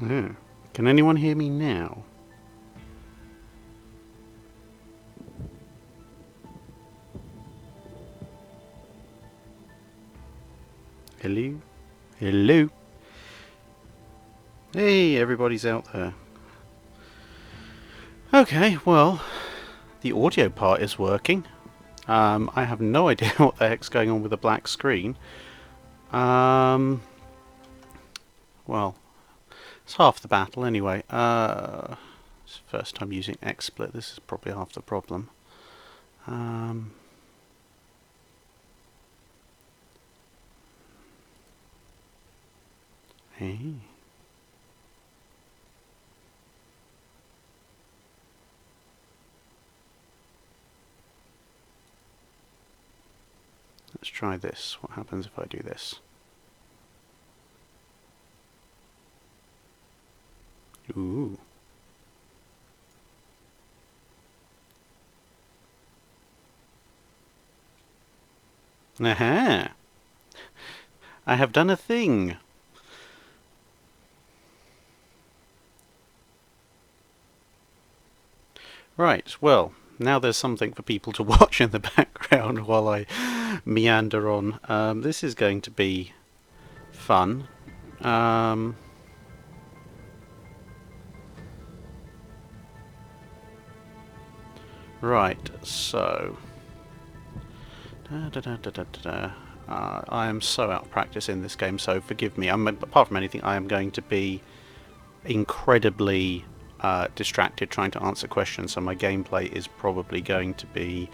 Yeah. Can anyone hear me now? Hello? Hello? Hey, everybody's out there. Okay, well, the audio part is working. I have no idea what the heck's going on with the black screen. Well, it's half the battle anyway. It's the first time using XSplit. This is probably half the problem. Hey. Let's try this. What happens if I do this? Ooh. Aha! I have done a thing! Right, well, now there's something for people to watch in the background while I meander on. This is going to be fun. Right, so... I am so out of practice in this game, so forgive me. Apart from anything, I am going to be incredibly distracted trying to answer questions, so my gameplay is probably going to be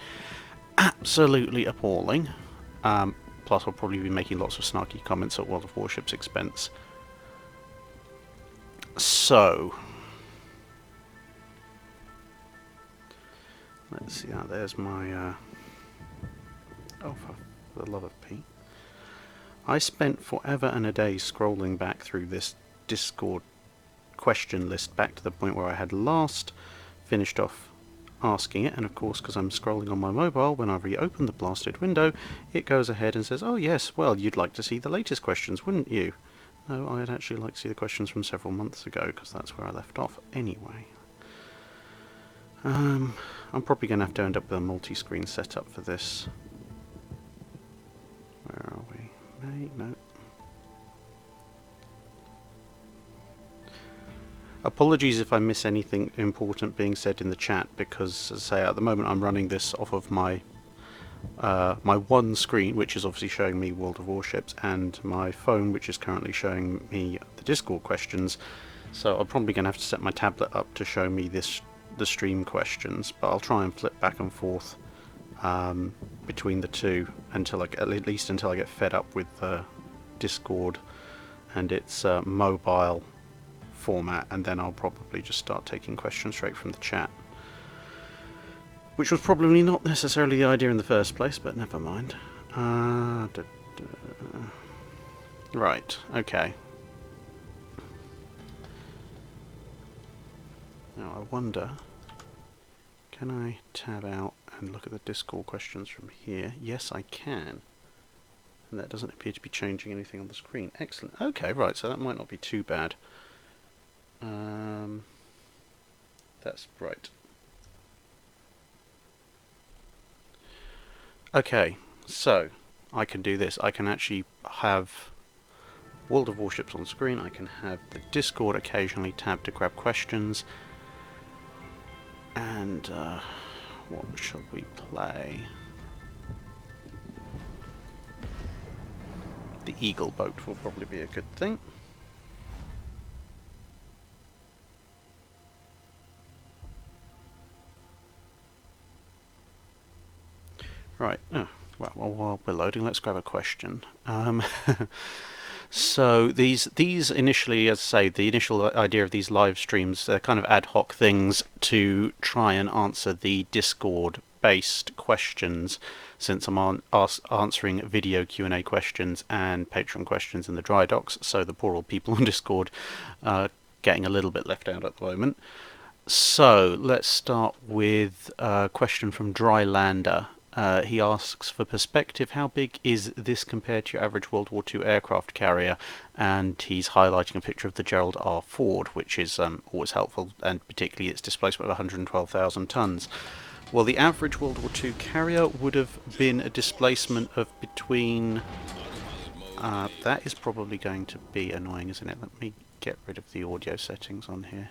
absolutely appalling. Plus I'll probably be making lots of snarky comments at World of Warship's expense. So, let's see, there's my... oh, for the love of Pete. I spent forever and a day scrolling back through this Discord question list back to the point where I had last finished off asking it, and of course, because I'm scrolling on my mobile, when I reopen the blasted window, it goes ahead and says, oh yes, well, you'd like to see the latest questions, wouldn't you? No, I'd actually like to see the questions from several months ago, because that's where I left off anyway. I'm probably going to have to end up with a multi-screen setup for this. Where are we? May? No. Apologies if I miss anything important being said in the chat, because, as I say, at the moment I'm running this off of my my one screen, which is obviously showing me World of Warships, and my phone, which is currently showing me the Discord questions. So I'm probably going to have to set my tablet up to show me the stream questions, but I'll try and flip back and forth between the two until at least until I get fed up with Discord and its mobile format, and then I'll probably just start taking questions straight from the chat, which was probably not necessarily the idea in the first place, but never mind. Right, okay. Now I wonder, can I tab out and look at the Discord questions from here? Yes, I can. And that doesn't appear to be changing anything on the screen. Excellent. Okay, right, so that might not be too bad. That's right. Okay, so I can do this. I can actually have World of Warships on screen. I can have the Discord occasionally tabbed to grab questions. And what shall we play? The Eagle boat will probably be a good thing. Right, oh, well, while we're loading, let's grab a question. So these initially, as I say, the initial idea of these live streams, they're kind of ad hoc things to try and answer the Discord-based questions, since I'm answering video Q&A questions and Patreon questions in the Drydocks, so the poor old people on Discord are getting a little bit left out at the moment. So let's start with a question from Drylander. he asks, for perspective, how big is this compared to your average World War II aircraft carrier? And he's highlighting a picture of the Gerald R. Ford, which is always helpful, and particularly its displacement of 112,000 tons. Well, the average World War II carrier would have been a displacement of between... that is probably going to be annoying, isn't it? Let me get rid of the audio settings on here.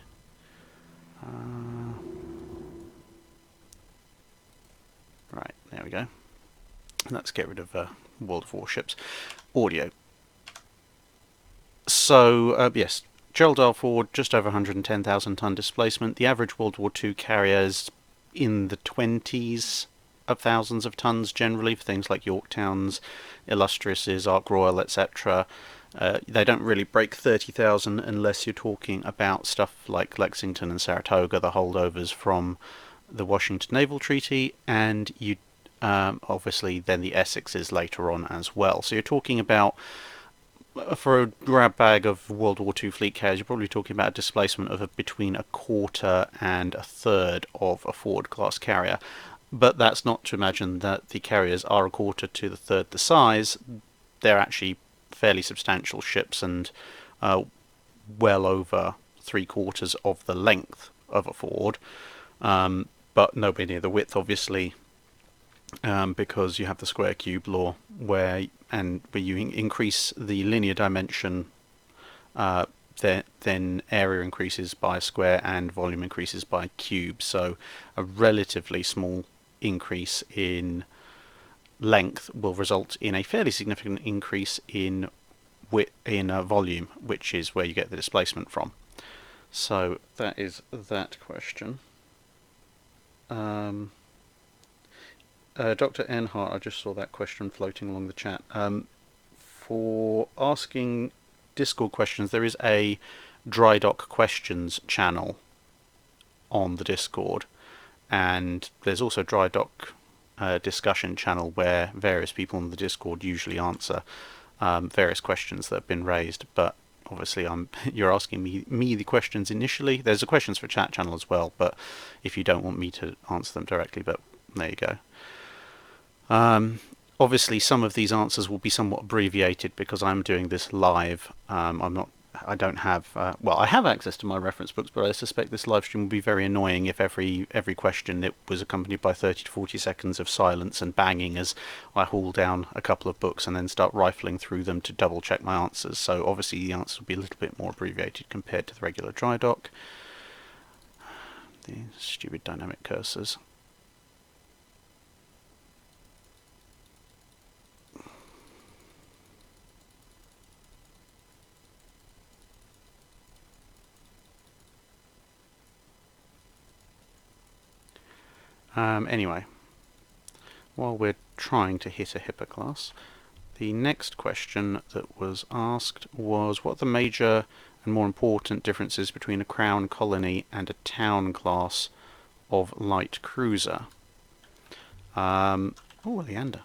Right, there we go. Let's get rid of World of Warships. Audio. So, yes, Gerald R. Ford, just over 110,000 ton displacement. The average World War II carrier is in the 20s of thousands of tons generally for things like Yorktowns, Illustriouses, Ark Royal, etc. They don't really break 30,000 unless you're talking about stuff like Lexington and Saratoga, the holdovers from the Washington Naval Treaty, and you obviously then the Essexes later on as well. So you're talking about, for a grab bag of World War II fleet carriers, you're probably talking about a displacement of between a quarter and a third of a Ford class carrier. But that's not to imagine that the carriers are a quarter to the third the size. They're actually fairly substantial ships and well over 3/4 of the length of a Ford, but nowhere near the width, obviously, because you have the square cube law, where you increase the linear dimension, then area increases by a square and volume increases by a cube. So a relatively small increase in length will result in a fairly significant increase in volume, which is where you get the displacement from. So that is that question. Dr. Enhart, I just saw that question floating along the chat. For asking Discord questions, there is a Drydock questions channel on the Discord, and there's also a Drydock discussion channel where various people on the Discord usually answer various questions that have been raised. But obviously, you're asking me the questions initially. There's a questions for chat channel as well, but if you don't want me to answer them directly, but there you go. Obviously, some of these answers will be somewhat abbreviated because I'm doing this live. I don't have, well, I have access to my reference books, but I suspect this live stream will be very annoying if every question it was accompanied by 30 to 40 seconds of silence and banging as I haul down a couple of books and then start rifling through them to double check my answers. So obviously the answers will be a little bit more abbreviated compared to the regular Drydock. The stupid dynamic cursors. Anyway, while we're trying to hit a Hippo class, the next question that was asked was, what are the major and more important differences between a Crown Colony and a Town class of light cruiser? Oh, Leander.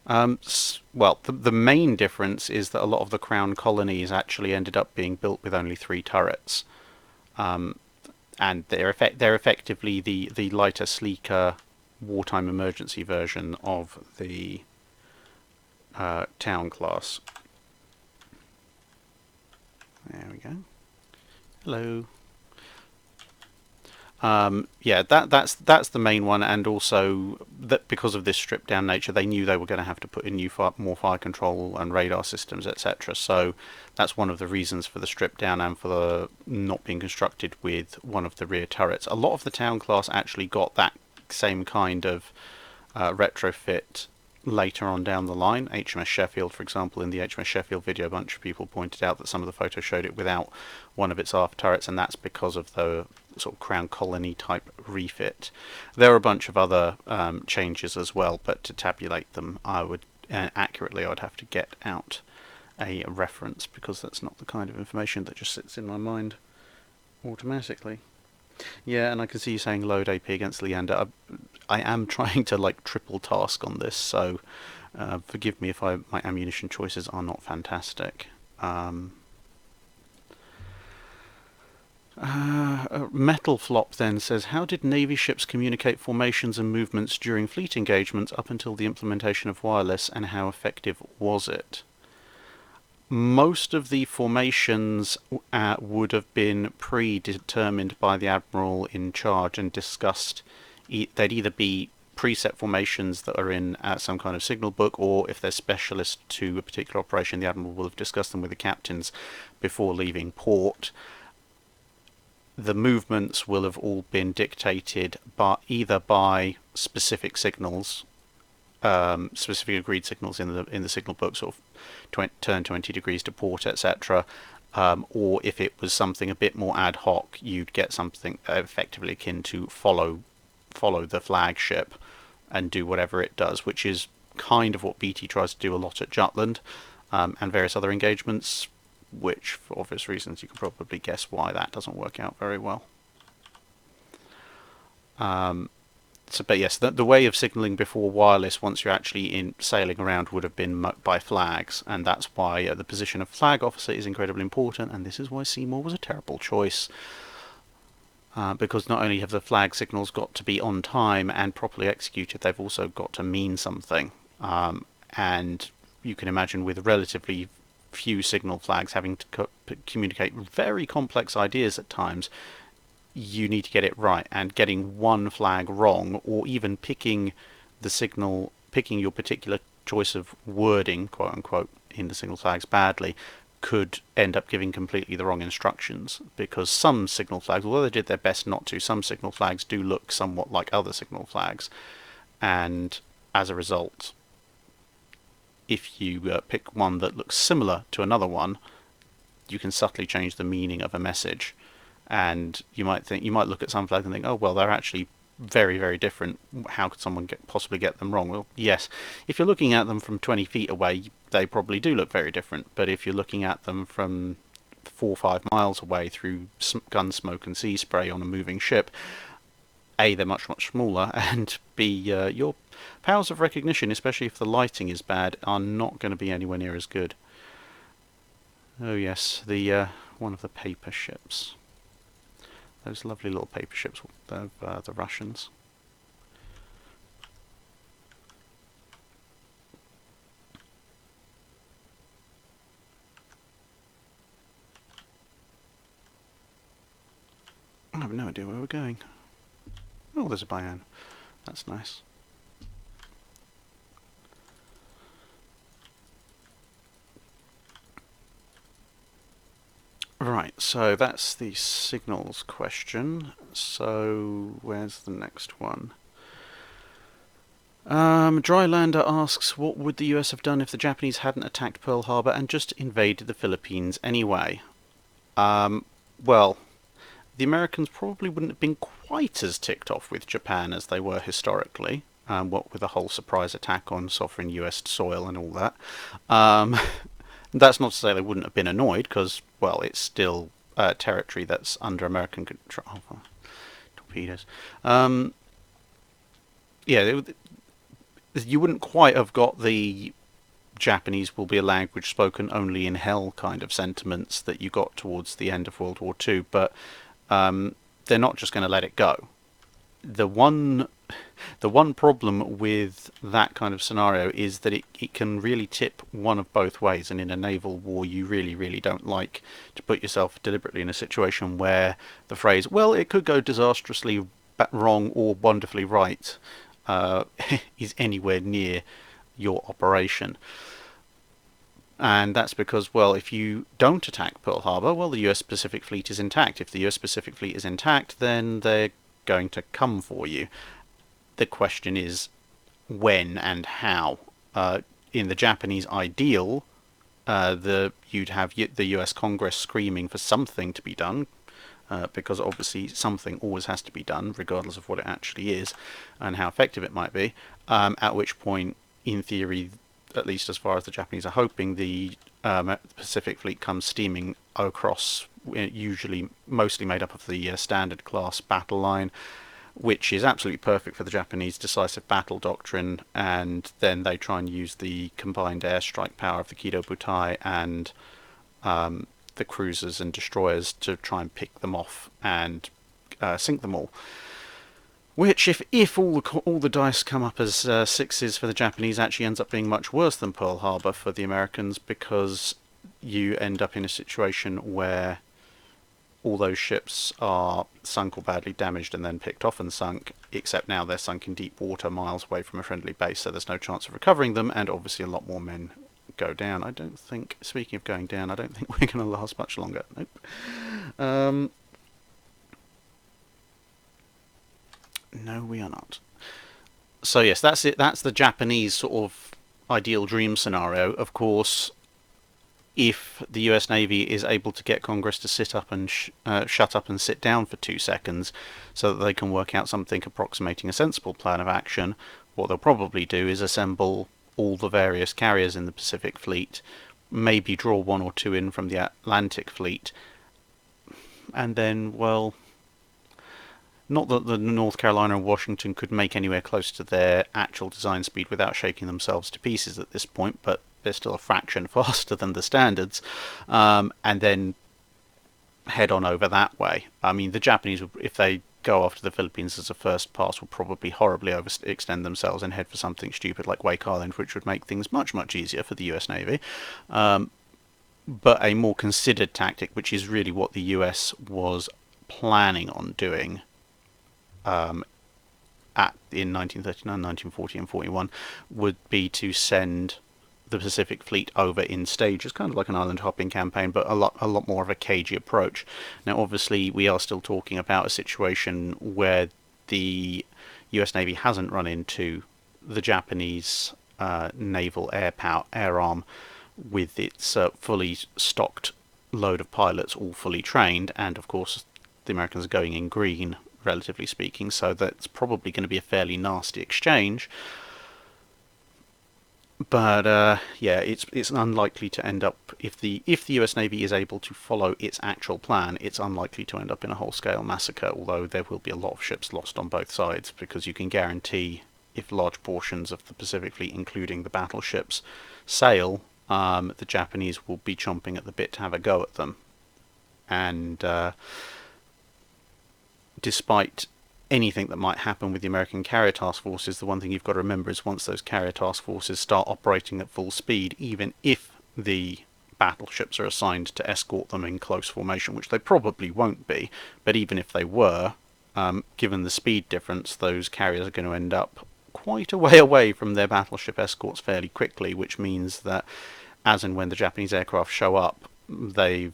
Well, the main difference is that a lot of the Crown Colonies actually ended up being built with only 3 turrets. And they're effectively the lighter, sleeker, wartime emergency version of the Town class. There we go. Hello. Yeah, that's the main one, and also that because of this stripped down nature, they knew they were going to have to put in more fire control and radar systems, etc. So that's one of the reasons for the strip down and for the not being constructed with one of the rear turrets. A lot of the Town class actually got that same kind of retrofit later on down the line. HMS Sheffield, for example, in the HMS Sheffield video, a bunch of people pointed out that some of the photos showed it without one of its aft turrets, and that's because of the sort of Crown Colony type refit. There are a bunch of other changes as well, but to tabulate them, I would accurately, I would have to get out a reference, because that's not the kind of information that just sits in my mind automatically. Yeah, and I can see you saying load AP against Leander. I am trying to like triple task on this, so forgive me if my ammunition choices are not fantastic. Metal Flop then says, how did Navy ships communicate formations and movements during fleet engagements up until the implementation of wireless, and how effective was it? Most of the formations would have been predetermined by the Admiral in charge and discussed. They'd either be preset formations that are in some kind of signal book, or if they're specialist to a particular operation, the Admiral will have discussed them with the captains before leaving port. The movements will have all been dictated either by specific signals, specific agreed signals in the signal book, sort of turn 20 degrees to port, etc. Or if it was something a bit more ad hoc, you'd get something effectively akin to follow the flagship and do whatever it does, which is kind of what BT tries to do a lot at Jutland and various other engagements, which for obvious reasons you can probably guess why that doesn't work out very well. But yes, the way of signalling before wireless, once you're actually sailing around, would have been by flags, and that's why the position of flag officer is incredibly important, and this is why Seymour was a terrible choice. Because not only have the flag signals got to be on time and properly executed, they've also got to mean something. And you can imagine with relatively few signal flags having to communicate very complex ideas at times, you need to get it right, and getting one flag wrong, or even picking your particular choice of wording, quote unquote, in the signal flags badly, could end up giving completely the wrong instructions, because some signal flags, although they did their best not to, some signal flags do look somewhat like other signal flags, and as a result, if you pick one that looks similar to another one, you can subtly change the meaning of a message. And you might look at some flags and think, oh well, they're actually very, very different. How could someone possibly get them wrong? Well, yes, if you're looking at them from 20 feet away, they probably do look very different. But if you're looking at them from 4 or 5 miles away through gun smoke and sea spray on a moving ship, A, they're much, much smaller, and B, your powers of recognition, especially if the lighting is bad, are not going to be anywhere near as good. Oh yes, the one of the paper ships. Those lovely little paper ships, the Russians. I have no idea where we're going. Oh, there's a Bayan. That's nice. Right, so that's the signals question. So where's the next one? Drylander asks, what would the US have done if the Japanese hadn't attacked Pearl Harbor and just invaded the Philippines anyway? Well, the Americans probably wouldn't have been quite as ticked off with Japan as they were historically, what with the whole surprise attack on sovereign US soil and all that. That's not to say they wouldn't have been annoyed, because, well, it's still territory that's under American control. Oh, torpedoes. Yeah, you wouldn't quite have got the Japanese will be a language spoken only in hell kind of sentiments that you got towards the end of World War II, but they're not just going to let it go. The one problem with that kind of scenario is that it can really tip one of both ways, and in a naval war you really, really don't like to put yourself deliberately in a situation where the phrase, well, it could go disastrously wrong or wonderfully right, is anywhere near your operation. And that's because, well, if you don't attack Pearl Harbor, well, the US Pacific Fleet is intact. If the US Pacific Fleet is intact, then they're going to come for you. The question is when and how. In the Japanese ideal, you'd have the US Congress screaming for something to be done, because obviously something always has to be done, regardless of what it actually is and how effective it might be, at which point, in theory, at least as far as the Japanese are hoping, the Pacific Fleet comes steaming across, usually mostly made up of the standard class battle line, which is absolutely perfect for the Japanese decisive battle doctrine, and then they try and use the combined airstrike power of the Kido Butai and the cruisers and destroyers to try and pick them off and sink them all. Which, if all the dice come up as sixes for the Japanese, actually ends up being much worse than Pearl Harbor for the Americans, because you end up in a situation where all those ships are sunk or badly damaged and then picked off and sunk, except now they're sunk in deep water miles away from a friendly base, so there's no chance of recovering them, and obviously a lot more men go down. I don't think, speaking of going down, I don't think we're going to last much longer. Nope. No, we are not. So yes, that's it. That's the Japanese sort of ideal dream scenario. Of course, if the US Navy is able to get Congress to sit up and shut up and sit down for 2 seconds so that they can work out something approximating a sensible plan of action, what they'll probably do is assemble all the various carriers in the Pacific Fleet, maybe draw 1 or 2 in from the Atlantic Fleet, and then, well, not that the North Carolina and Washington could make anywhere close to their actual design speed without shaking themselves to pieces at this point, but they're still a fraction faster than the standards, and then head on over that way. I mean, the Japanese, if they go after the Philippines as a first pass, will probably horribly overextend themselves and head for something stupid like Wake Island, which would make things much, much easier for the US Navy. But a more considered tactic, which is really what the US was planning on doing in 1939, 1940 and 41, would be to send the Pacific Fleet over in stages, kind of like an island hopping campaign, but a lot more of a cagey approach. Now obviously we are still talking about a situation where the US Navy hasn't run into the Japanese naval air arm with its fully stocked load of pilots, all fully trained, and of course the Americans are going in green, relatively speaking, so that's probably going to be a fairly nasty exchange. But yeah, it's unlikely to end up, if the US Navy is able to follow its actual plan, it's unlikely to end up in a whole-scale massacre, although there will be a lot of ships lost on both sides, because you can guarantee if large portions of the Pacific Fleet, including the battleships, sail, the Japanese will be chomping at the bit to have a go at them. And despite anything that might happen with the American carrier task forces, the one thing you've got to remember is once those carrier task forces start operating at full speed, even if the battleships are assigned to escort them in close formation, which they probably won't be, but even if they were, given the speed difference, those carriers are going to end up quite a way away from their battleship escorts fairly quickly, which means that as and when the Japanese aircraft show up, they've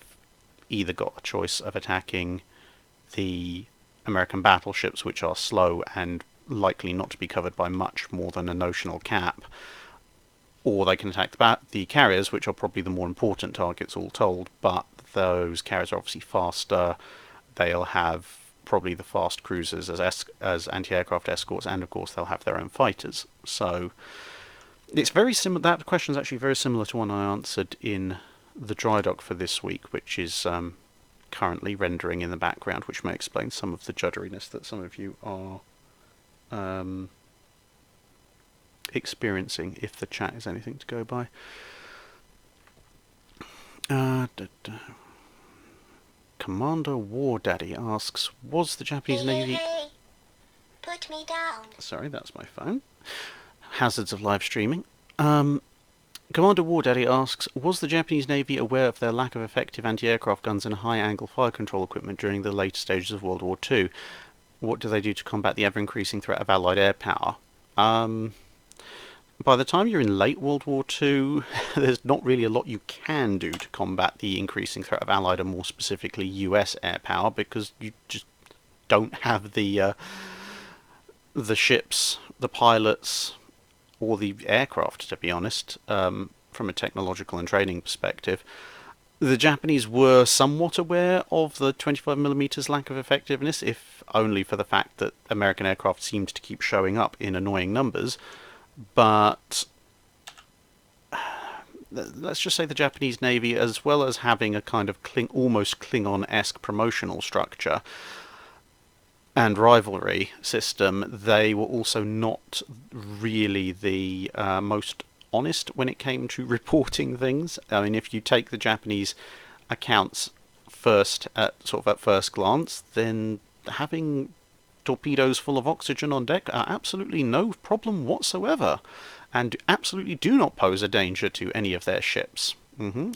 either got a choice of attacking the American battleships, which are slow and likely not to be covered by much more than a notional cap, or they can attack the carriers, which are probably the more important targets all told, but those carriers are obviously faster. They'll have probably the fast cruisers as anti-aircraft escorts, and of course they'll have their own fighters. So it's very similar. That question is actually very similar to one I answered in the Drydock for this week, which is currently rendering in the background, which may explain some of the judderiness that some of you are experiencing, if the chat is anything to go by. Commander War Daddy asks, was the Japanese Navy... Put me down. Sorry, that's my phone. Hazards of live streaming. Commander War Daddy asks, was the Japanese Navy aware of their lack of effective anti-aircraft guns and high-angle fire control equipment during the later stages of World War II? What do they do to combat the ever-increasing threat of Allied air power? By the time you're in late World War II, there's not really a lot you can do to combat the increasing threat of Allied and more specifically US air power, because you just don't have the ships, the pilots, or the aircraft, to be honest, from a technological and training perspective. The Japanese were somewhat aware of the 25mm lack of effectiveness, if only for the fact that American aircraft seemed to keep showing up in annoying numbers. But let's just say the Japanese Navy, as well as having a kind of almost Klingon-esque promotional structure and rivalry system, they were also not really the most honest when it came to reporting things. I mean, if you take the Japanese accounts at first glance, then having torpedoes full of oxygen on deck are absolutely no problem whatsoever, and absolutely do not pose a danger to any of their ships.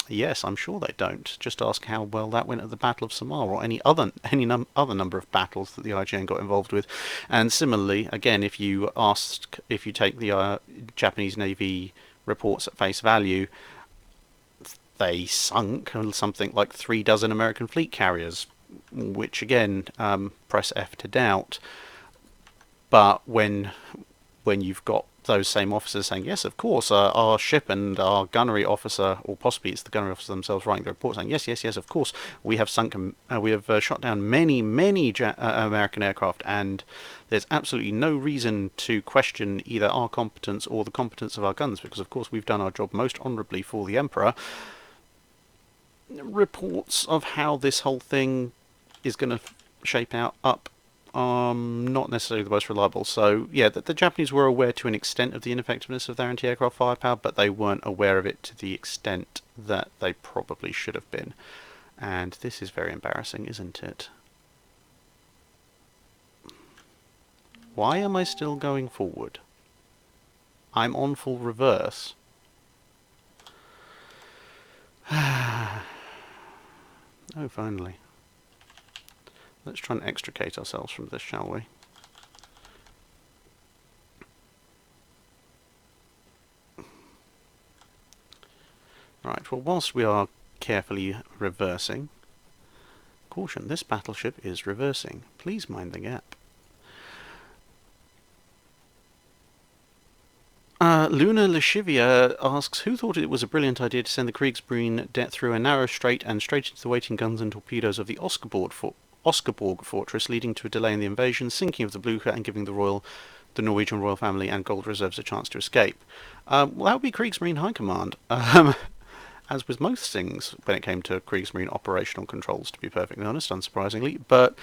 Yes, I'm sure they don't. Just ask how well that went at the Battle of Samar, or any other number of battles that the IGN got involved with. And similarly, again, if you take the Japanese Navy reports at face value, they sunk something like 3 dozen American fleet carriers, which again, press F to doubt. But when you've got those same officers saying, yes, of course, our ship and our gunnery officer, or possibly it's the gunnery officer themselves writing the report saying, yes, of course, we have shot down many American aircraft, and there's absolutely no reason to question either our competence or the competence of our guns, because of course we've done our job most honourably for the Emperor. Reports of how this whole thing is going to shape up not necessarily the most reliable. So yeah, the Japanese were aware to an extent of the ineffectiveness of their anti-aircraft firepower, but they weren't aware of it to the extent that they probably should have been. And this is very embarrassing, isn't it? Why am I still going forward? I'm on full reverse. Oh, finally. Let's try and extricate ourselves from this, shall we? Right, well, whilst we are carefully reversing... Caution, this battleship is reversing. Please mind the gap. Luna Lashivia asks, who thought it was a brilliant idea to send the Kriegsmarine through a narrow strait and straight into the waiting guns and torpedoes of the Oscaborg fortress, leading to a delay in the invasion, sinking of the Blucher, and giving the Norwegian royal family and gold reserves a chance to escape? Well, that would be Kriegsmarine High Command. As with most things when it came to Kriegsmarine operational controls, to be perfectly honest, unsurprisingly. But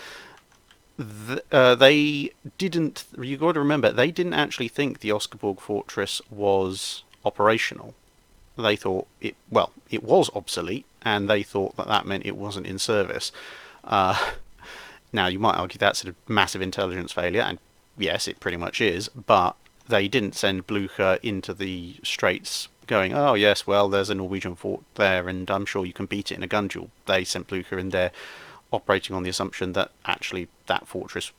they didn't... You've got to remember, they didn't actually think the Oscaborg fortress was operational. They thought it was obsolete, and they thought that meant it wasn't in service. Now, you might argue that's a massive intelligence failure, and yes, it pretty much is, but they didn't send Blucher into the straits going, oh yes, well, there's a Norwegian fort there, and I'm sure you can beat it in a gun duel. They sent Blucher in there operating on the assumption that actually that fortress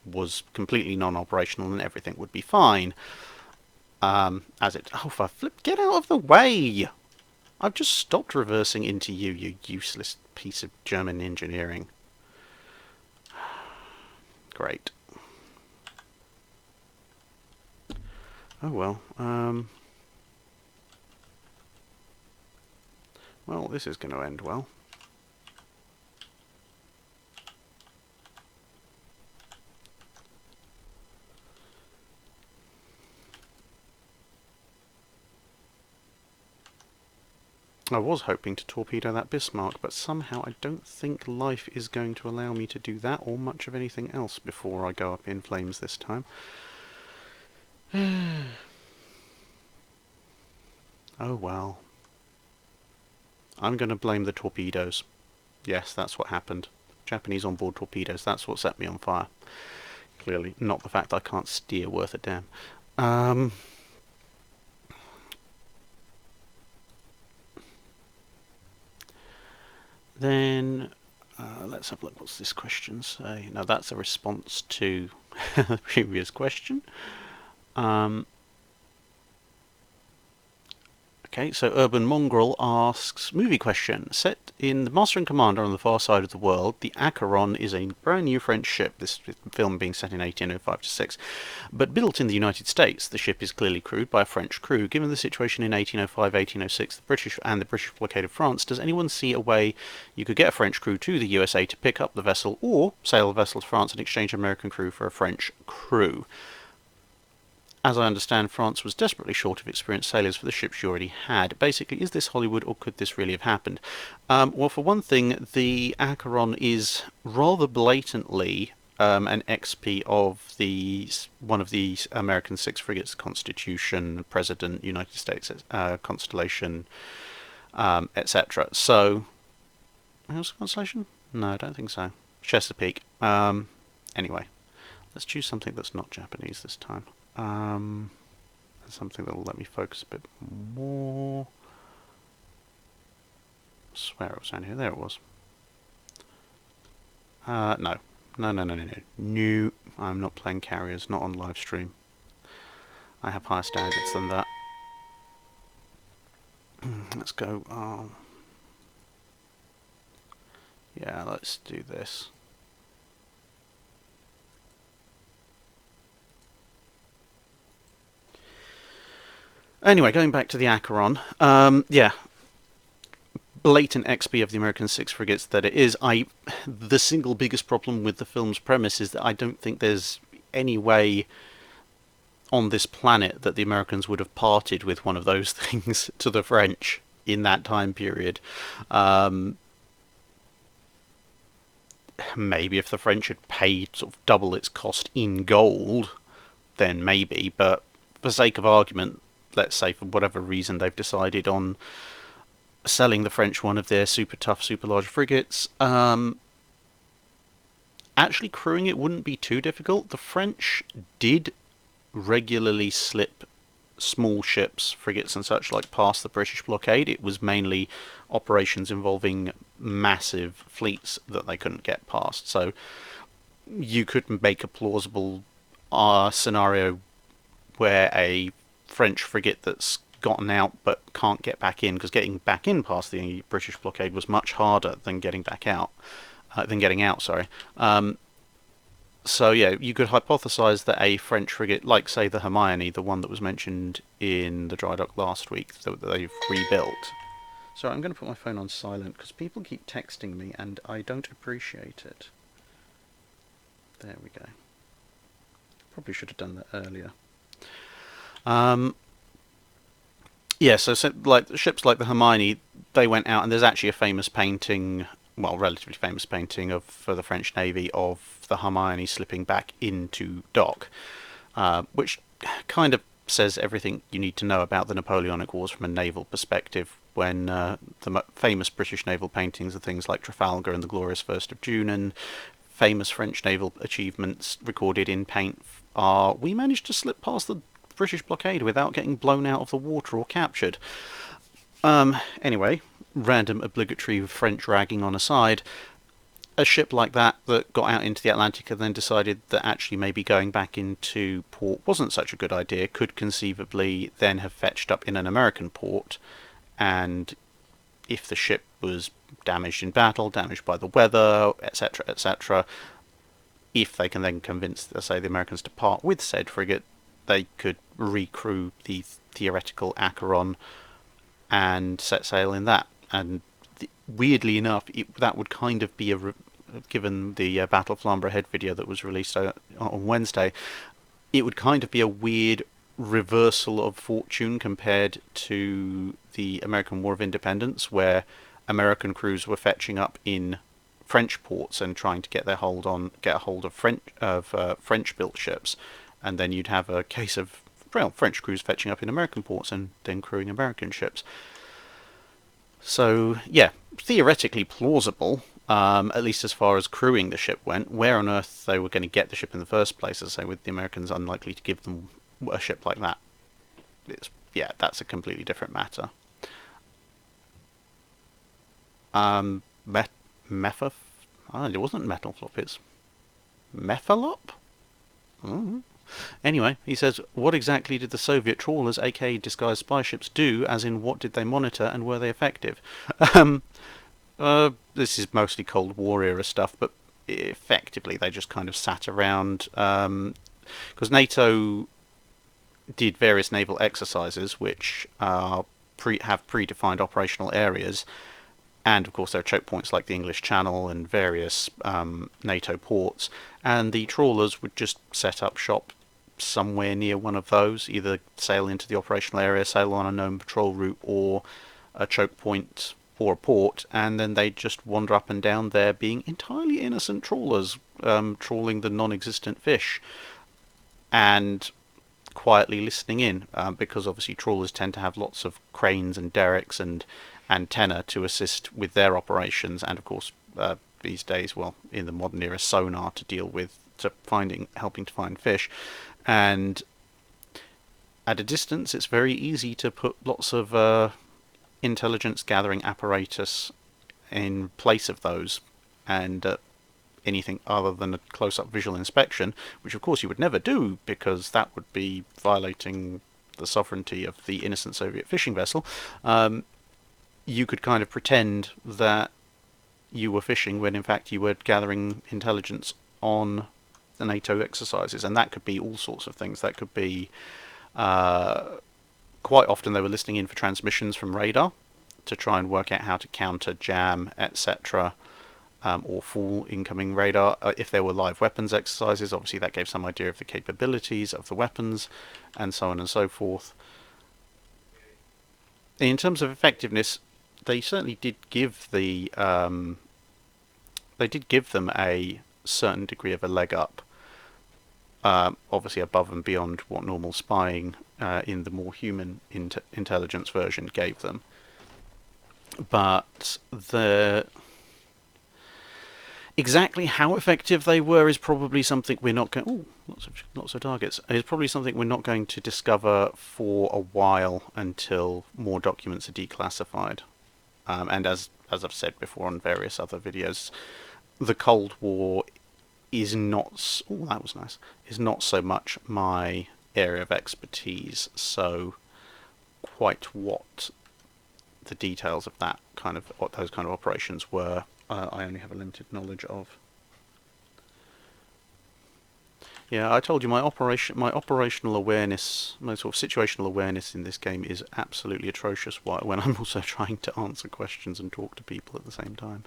was completely non-operational and everything would be fine. Oh, for flip, get out of the way! I've just stopped reversing into you, you useless piece of German engineering. Great. Oh well, well, this is going to end well. I was hoping to torpedo that Bismarck, but somehow I don't think life is going to allow me to do that or much of anything else before I go up in flames this time. Oh well. I'm going to blame the torpedoes. Yes, that's what happened. Japanese onboard torpedoes, that's what set me on fire. Clearly not the fact I can't steer worth a damn. Then, let's have a look. What's this question say? No, that's a response to the previous question. Okay, so Urban Mongrel asks, movie question. Set in The Master and Commander on the Far Side of the World, the Acheron is a brand new French ship, this film being set in 1805-6, but built in the United States. The ship is clearly crewed by a French crew. Given the situation in 1805-1806, the British blockade of France, does anyone see a way you could get a French crew to the USA to pick up the vessel, or sail the vessel to France and exchange American crew for a French crew? As I understand, France was desperately short of experienced sailors for the ships she already had. Basically, is this Hollywood, or could this really have happened? Well, for one thing, the Acheron is rather blatantly an XP of one of the American 6 frigates, Constitution, President, United States, Constellation, etc. So, was it Constellation? No, I don't think so. Chesapeake. Anyway, let's choose something that's not Japanese this time. Something that will let me focus a bit more. I swear it was down here. There it was. No. No. I'm not playing carriers, not on live stream. I have higher standards than that. Let's go. Yeah, let's do this. Anyway, going back to the Acheron. Yeah. Blatant XP of the American 6 frigates that it is. The single biggest problem with the film's premise is that I don't think there's any way on this planet that the Americans would have parted with one of those things to the French in that time period. Maybe if the French had paid sort of double its cost in gold, then maybe, but for sake of argument, let's say for whatever reason they've decided on selling the French one of their super tough, super large frigates. Actually crewing it wouldn't be too difficult. The French did regularly slip small ships, frigates and such like past the British blockade. It was mainly operations involving massive fleets that they couldn't get past. So you could make a plausible scenario where a French frigate that's gotten out but can't get back in, because getting back in past the British blockade was much harder than getting back out, sorry. So yeah, you could hypothesize that a French frigate, like say the Hermione, the one that was mentioned in the Drydock last week, that they've rebuilt. Sorry, I'm going to put my phone on silent because people keep texting me and I don't appreciate it. There we go. Probably should have done that earlier. Yeah, so like ships like the Hermione, they went out, and there's actually a famous painting, well, relatively famous painting for the French Navy of the Hermione slipping back into dock, which kind of says everything you need to know about the Napoleonic Wars from a naval perspective, when the famous British naval paintings are things like Trafalgar and the Glorious 1st of June, and famous French naval achievements recorded in paint are, we managed to slip past the British blockade without getting blown out of the water or captured. Anyway, random obligatory French ragging on aside, a ship like that got out into the Atlantic and then decided that actually maybe going back into port wasn't such a good idea, could conceivably then have fetched up in an American port, and if the ship was damaged in battle, damaged by the weather, etc., etc., if they can then convince, let's say, the Americans to part with said frigate, they could recrew the theoretical Acheron and set sail in that. And weirdly enough, that would kind of be given the Battle Flamborough Head video that was released on Wednesday, it would kind of be a weird reversal of fortune compared to the American War of Independence, where American crews were fetching up in French ports and trying to get a hold of French-built ships, and then you'd have a case of French crews fetching up in American ports and then crewing American ships. So yeah, theoretically plausible, at least as far as crewing the ship went. Where on earth they were going to get the ship in the first place, as I say, with the Americans unlikely to give them a ship like that, that's a completely different matter. It wasn't Metalflop, it's Mephalop? Mm-hmm. Anyway, he says, what exactly did the Soviet trawlers, aka disguised spy ships, do, as in what did they monitor and were they effective? This is mostly Cold War era stuff, but effectively they just kind of sat around, because NATO did various naval exercises which have predefined operational areas, and of course there are choke points like the English Channel and various NATO ports, and the trawlers would just set up shop somewhere near one of those, either sail into the operational area, sail on a known patrol route, or a choke point or a port, and then they'd just wander up and down there being entirely innocent trawlers, trawling the non-existent fish and quietly listening in, because obviously trawlers tend to have lots of cranes and derricks and antenna to assist with their operations, and of course these days, well, in the modern era, sonar to deal with, helping to find fish. And at a distance, it's very easy to put lots of intelligence gathering apparatus in place of those, and anything other than a close-up visual inspection, which of course you would never do because that would be violating the sovereignty of the innocent Soviet fishing vessel. You could kind of pretend that you were fishing when in fact you were gathering intelligence on the NATO exercises, and that could be all sorts of things. That could be quite often they were listening in for transmissions from radar to try and work out how to counter, jam, etc., or fool incoming radar. If there were live weapons exercises, obviously that gave some idea of the capabilities of the weapons, and so on and so forth. In terms of effectiveness, they certainly did give them a certain degree of a leg up, obviously above and beyond what normal spying in the more human intelligence version gave them. But exactly how effective they were is probably something we're not going. Oh, lots of targets. It's probably something we're not going to discover for a while until more documents are declassified. And as I've said before on various other videos, the Cold War is not. Oh, that was nice. Is not so much my area of expertise. So, quite what the details of that kind of what those kind of operations were, I only have a limited knowledge of. Yeah, I told you my operational awareness, my sort of situational awareness in this game is absolutely atrocious. When I'm also trying to answer questions and talk to people at the same time.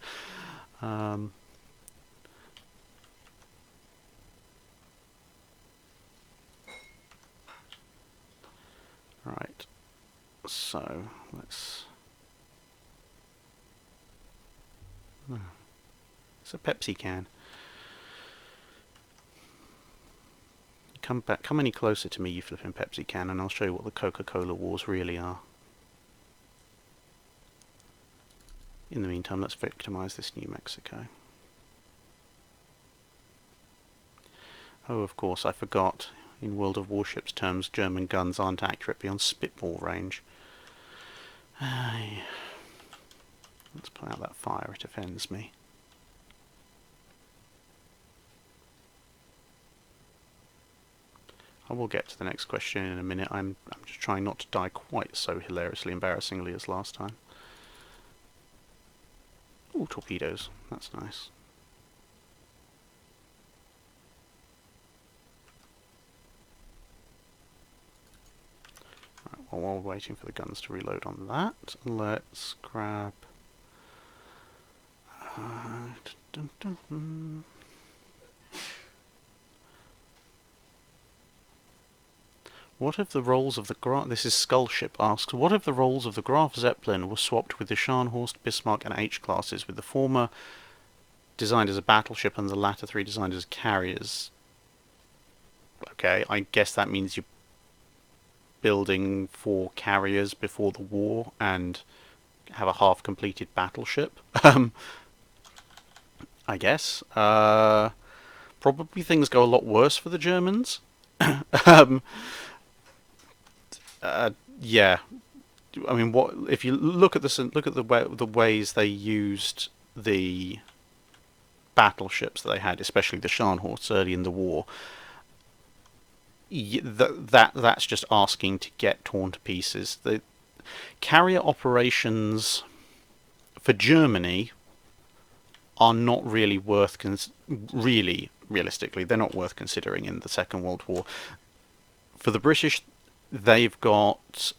Right. So let's. It's a Pepsi can. Come any closer to me, you flipping Pepsi can, and I'll show you what the Coca-Cola wars really are. In the meantime, let's victimize this New Mexico. Oh, of course, I forgot. In World of Warships terms, German guns aren't accurate beyond spitball range. Let's put out that fire, it offends me. I will get to the next question in a minute. I'm just trying not to die quite so hilariously embarrassingly as last time. Ooh, torpedoes. That's nice. Right, well, while we're waiting for the guns to reload on that, let's grab... What if the roles of the This is Skullship asks, what if the roles of the Graf Zeppelin were swapped with the Scharnhorst, Bismarck and H classes, with the former designed as a battleship and the latter three designed as carriers? Okay, I guess that means you're building 4 carriers before the war and have a half-completed battleship. I guess. Probably things go a lot worse for the Germans. Yeah, I mean, what if you look at the ways they used the battleships that they had, especially the Scharnhorsts early in the war. That's just asking to get torn to pieces. The carrier operations for Germany are not really worth realistically, they're not worth considering in the Second World War. For the British, they've got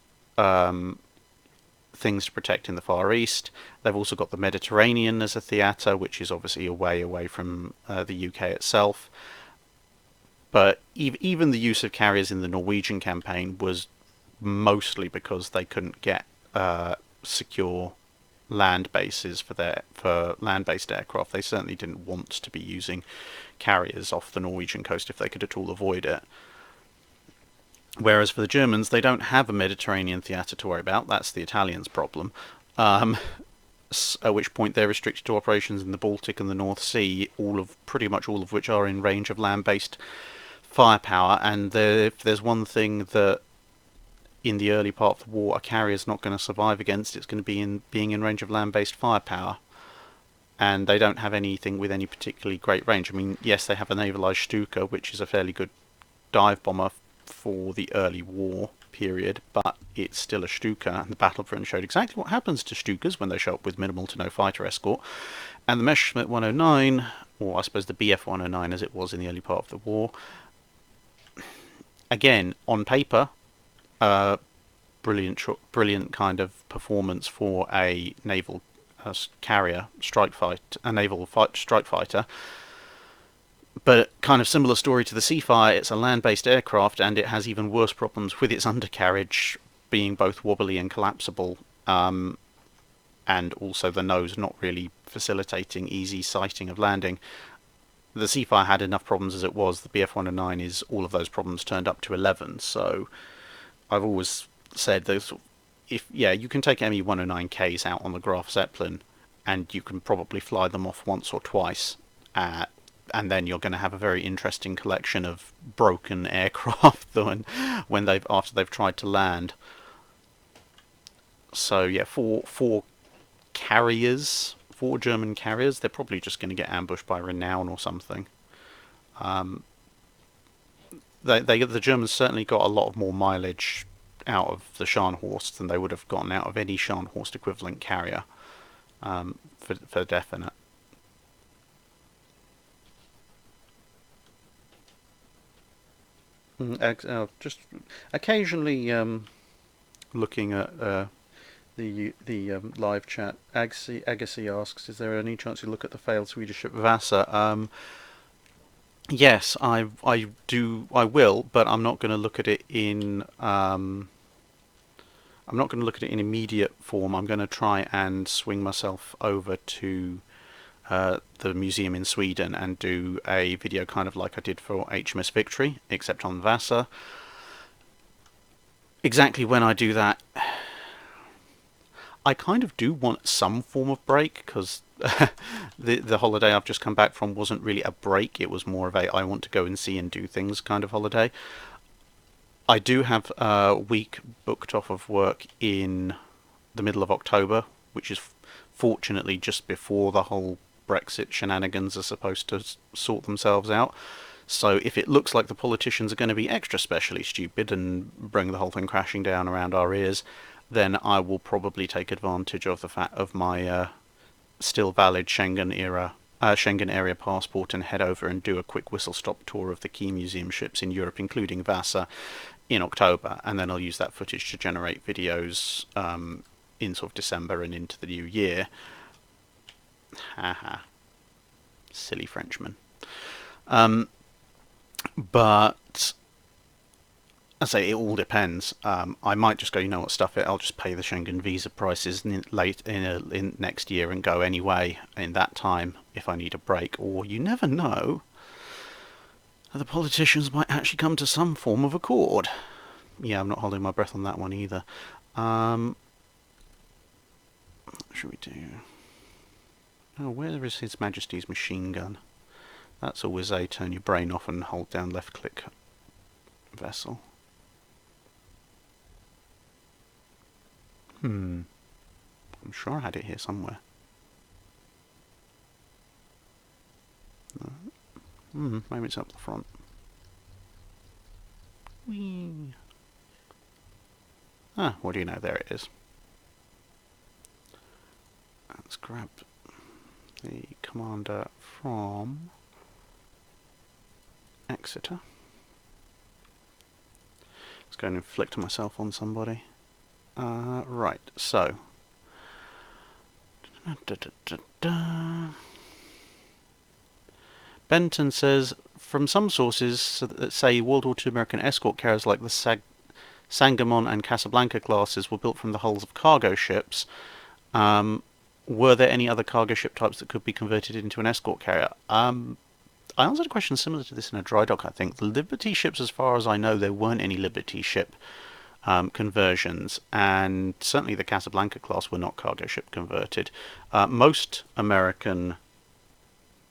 things to protect in the Far East. They've also got the Mediterranean as a theatre, which is obviously a way away from the UK itself. But even the use of carriers in the Norwegian campaign was mostly because they couldn't get secure land bases for land-based aircraft. They certainly didn't want to be using carriers off the Norwegian coast if they could at all avoid it. Whereas for the Germans, they don't have a Mediterranean theatre to worry about. That's the Italians' problem. at which point they're restricted to operations in the Baltic and the North Sea, pretty much all of which are in range of land-based firepower. And if there's one thing that in the early part of the war a carrier's not going to survive against, it's going to be in being in range of land-based firepower. And they don't have anything with any particularly great range. I mean, yes, they have a navalised Stuka, which is a fairly good dive bomber for the early war period, but it's still a Stuka, and the Battlefront showed exactly what happens to Stukas when they show up with minimal to no fighter escort. And the Messerschmitt 109, or I suppose the BF 109 as it was in the early part of the war, again, on paper, brilliant kind of performance for a naval carrier strike fight, a naval strike fighter. But kind of similar story to the Seafire, it's a land-based aircraft, and it has even worse problems with its undercarriage being both wobbly and collapsible, and also the nose not really facilitating easy sighting of landing. The Seafire had enough problems as it was. The BF-109 is all of those problems turned up to 11. So I've always said those. You can take ME-109Ks out on the Graf Zeppelin, and you can probably fly them off once or twice, and then you're going to have a very interesting collection of broken aircraft after they've tried to land. So yeah, four German carriers, they're probably just going to get ambushed by Renown or something. The Germans certainly got a lot more mileage out of the Scharnhorst than they would have gotten out of any Scharnhorst equivalent carrier, for definite. Just occasionally looking at the live chat. Agassi asks, "Is there any chance you look at the failed Swedish ship Vasa?" Yes, I will, but I'm not going to look at it in immediate form. I'm going to try and swing myself over to the museum in Sweden and do a video kind of like I did for HMS Victory, except on Vasa. Exactly when I do that, I kind of do want some form of break, because the holiday I've just come back from wasn't really a break. It was more of a I want to go and see and do things kind of holiday. I do have a week booked off of work in the middle of October, which is fortunately just before the whole Brexit shenanigans are supposed to sort themselves out. So if it looks like the politicians are going to be extra specially stupid and bring the whole thing crashing down around our ears, then I will probably take advantage of the fact of my still valid Schengen area passport and head over and do a quick whistle-stop tour of the key museum ships in Europe, including Vasa, in October, and then I'll use that footage to generate videos in sort of December and into the new year. Haha. Silly Frenchman. But I say it all depends. I might just go, you know what, stuff it. I'll just pay the Schengen visa prices in next year and go anyway in that time if I need a break. Or you never know, the politicians might actually come to some form of accord. Yeah, I'm not holding my breath on that one either. What should we do? Oh, where is His Majesty's machine gun? That's always a turn your brain off and hold down left click vessel. I'm sure I had it here somewhere. Maybe it's up the front. Whee! Ah, what do you know? There it is. Let's grab the commander from Exeter. Let's go and inflict myself on somebody. Right, so. Benton says, from some sources that say World War II American escort carriers like the Sangamon and Casablanca classes were built from the hulls of cargo ships. Were there any other cargo ship types that could be converted into an escort carrier? I answered a question similar to this in a Drydock, I think. The Liberty ships, as far as I know, there weren't any Liberty ship conversions, and certainly the Casablanca class were not cargo ship converted. Most American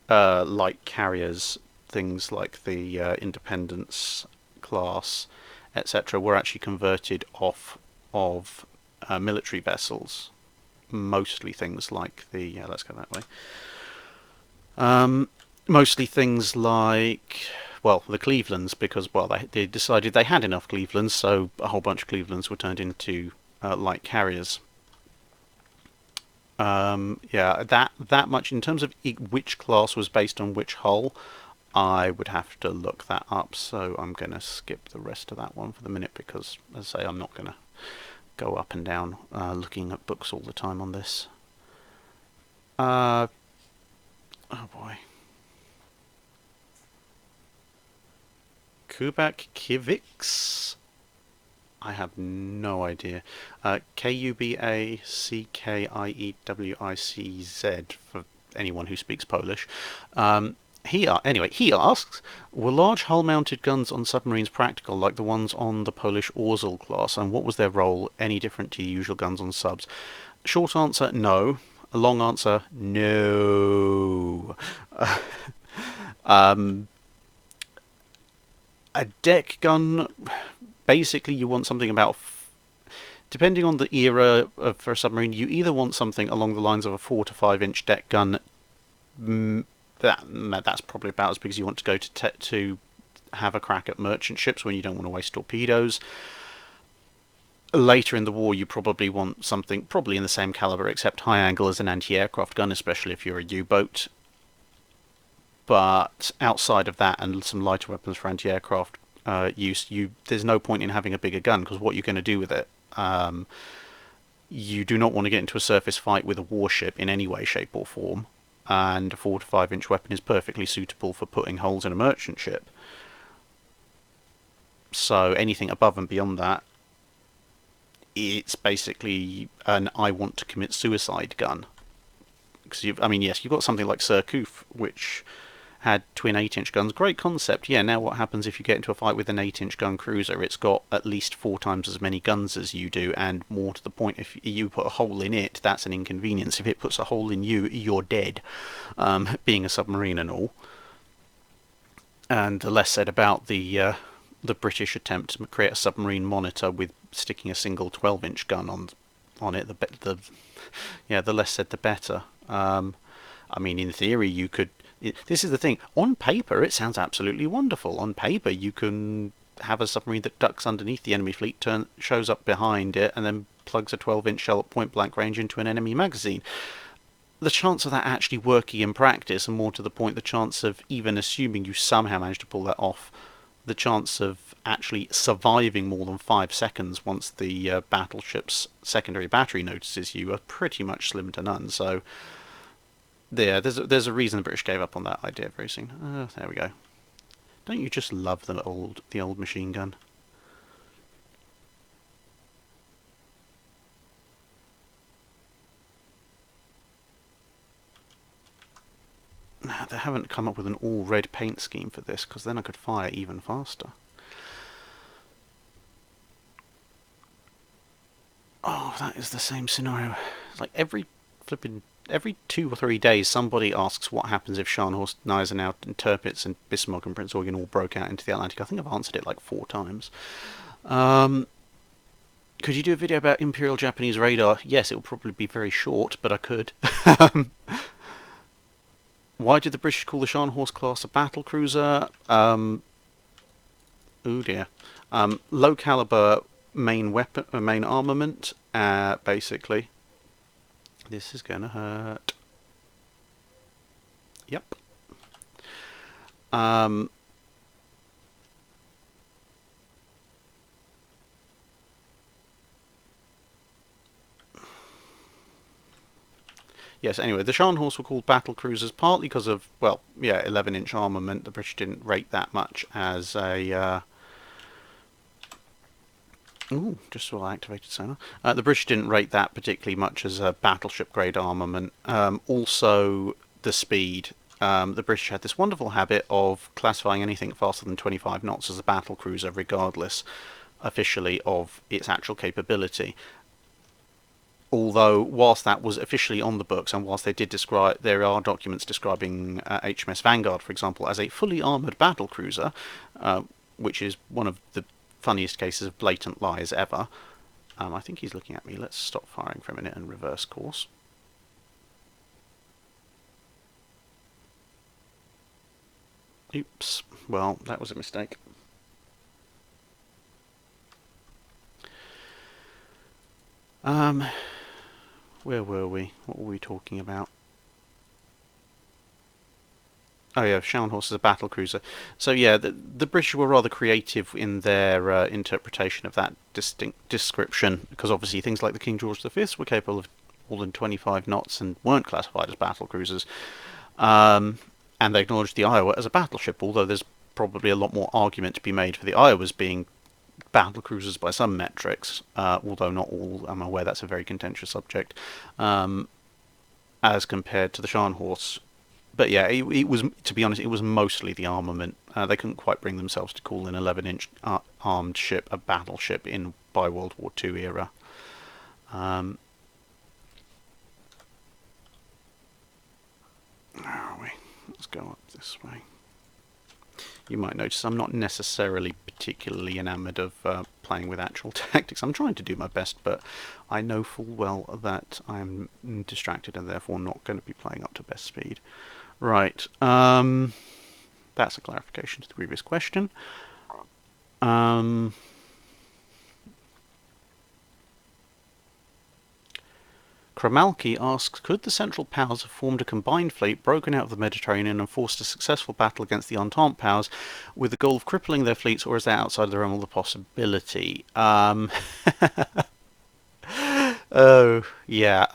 light carriers, things like the Independence class, etc., were actually converted off of military vessels. Mostly things like the let's go that way. Mostly things like, well, the Clevelands, because, well, they decided they had enough Clevelands, so a whole bunch of Clevelands were turned into light carriers. Yeah, that much in terms of which class was based on which hull, I would have to look that up. So I'm going to skip the rest of that one for the minute because, as I say, I'm not going to go up and down looking at books all the time on this. Oh boy. Kubak Kivix? I have no idea. Kubakckiewicz, for anyone who speaks Polish. He asks, were large hull-mounted guns on submarines practical like the ones on the Polish Orzel class, and what was their role any different to the usual guns on subs? Short answer, no. A long answer, no. A deck gun, basically you want something about, depending on the era for a submarine, you either want something along the lines of a 4 to 5 inch deck gun. That's probably about as big as you want to go to have a crack at merchant ships when you don't want to waste torpedoes. Later in the war, you probably want something probably in the same caliber except high angle as an anti-aircraft gun, especially if you're a U-boat. But outside of that and some lighter weapons for anti-aircraft use, there's no point in having a bigger gun, because what you're going to do with it, you do not want to get into a surface fight with a warship in any way, shape or form, and a 4 to 5 inch weapon is perfectly suitable for putting holes in a merchant ship. So anything above and beyond that, it's basically an I want to commit suicide gun. Because yes, you've got something like Surcouf, which had twin 8-inch guns. Great concept. Yeah, now what happens if you get into a fight with an 8-inch gun cruiser? It's got at least 4 times as many guns as you do, and more to the point, if you put a hole in it, that's an inconvenience. If it puts a hole in you, you're dead, being a submarine and all. And the less said about the British attempt to create a submarine monitor with sticking a single 12-inch gun on it, the less said the better. In theory, you could. This is the thing. On paper, it sounds absolutely wonderful. On paper, you can have a submarine that ducks underneath the enemy fleet, shows up behind it, and then plugs a 12-inch shell at point-blank range into an enemy magazine. The chance of that actually working in practice, and more to the point, the chance of even assuming you somehow manage to pull that off, the chance of actually surviving more than 5 seconds once the battleship's secondary battery notices you are pretty much slim to none. So there's a reason the British gave up on that idea very soon. There we go. Don't you just love the old machine gun? They haven't come up with an all-red paint scheme for this, because then I could fire even faster. Oh, that is the same scenario. It's like every 2 or 3 days, somebody asks what happens if Scharnhorst, Gneisenau, and Tirpitz, and Bismarck and Prince Eugen all broke out into the Atlantic. I think I've answered it like 4 times. Could you do a video about Imperial Japanese radar? Yes, it will probably be very short, but I could. Why did the British call the Scharnhorst class a battlecruiser? Oh dear. Low caliber main weapon, main armament, basically. This is gonna hurt. Yep. Yes, anyway, the Scharnhorst were called battle cruisers partly because of, 11-inch armament. The British didn't rate that much as a... just while I activated sonar. The British didn't rate that particularly much as a battleship-grade armament. Also, the speed. The British had this wonderful habit of classifying anything faster than 25 knots as a battle cruiser regardless. officially of its actual capability. Although, whilst that was officially on the books, and whilst they did describe, there are documents describing HMS Vanguard, for example, as a fully armoured battlecruiser, which is one of the funniest cases of blatant lies ever. I think he's looking at me. Let's stop firing for a minute and reverse course. Oops. Well, that was a mistake. Where were we? What were we talking about? Oh yeah, Scharnhorst is a battlecruiser. So yeah, the British were rather creative in their interpretation of that distinct description, because obviously things like the King George V were capable of more than 25 knots and weren't classified as battlecruisers. And they acknowledged the Iowa as a battleship, although there's probably a lot more argument to be made for the Iowas being battlecruisers by some metrics, although not all. I'm aware that's a very contentious subject, as compared to the Scharnhorst. But yeah, it was, to be honest, it was mostly the armament. They couldn't quite bring themselves to call an 11-inch armed ship a battleship by World War II era. Where are we? Let's go up this way. You might notice I'm not necessarily particularly enamoured of playing with actual tactics. I'm trying to do my best, but I know full well that I'm distracted and therefore not going to be playing up to best speed. Right, that's a clarification to the previous question. Kramalki asks, could the Central Powers have formed a combined fleet, broken out of the Mediterranean and forced a successful battle against the Entente Powers with the goal of crippling their fleets, or is that outside the realm of the possibility? Oh, yeah.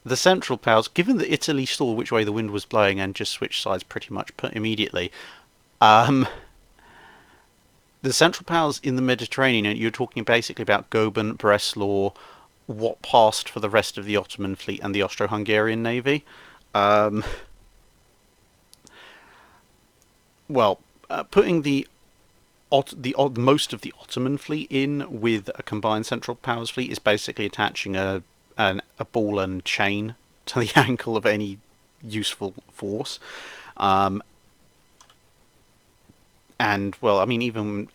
The Central Powers, given that Italy saw which way the wind was blowing and just switched sides pretty much immediately, the Central Powers in the Mediterranean, you're talking basically about Goeben, Breslau, what passed for the rest of the Ottoman fleet and the Austro-Hungarian navy. Putting most of the Ottoman fleet in with a combined Central Powers fleet is basically attaching a ball and chain to the ankle of any useful force. And well, I mean, even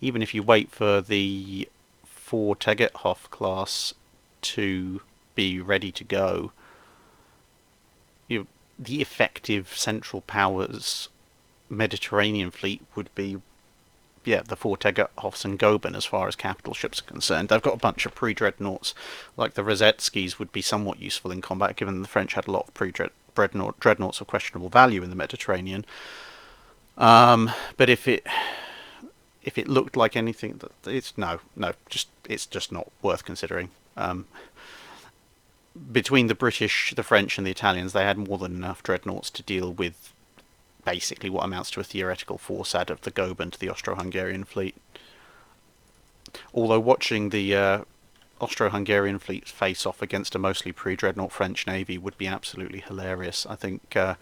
if you wait for the 4 Tegethoff class to be ready to go, the effective Central Powers Mediterranean fleet would be, the 4 Tegethoffs and Goeben as far as capital ships are concerned. They've got a bunch of pre-dreadnoughts, like the Rosetskis would be somewhat useful in combat, given the French had a lot of pre-dreadnoughts of questionable value in the Mediterranean. But if it looked like anything, it's just not worth considering. Between the British, the French, and the Italians, they had more than enough dreadnoughts to deal with basically what amounts to a theoretical force add of the Goeben to the Austro-Hungarian fleet. Although watching the Austro-Hungarian fleet face off against a mostly pre-dreadnought French navy would be absolutely hilarious. I think the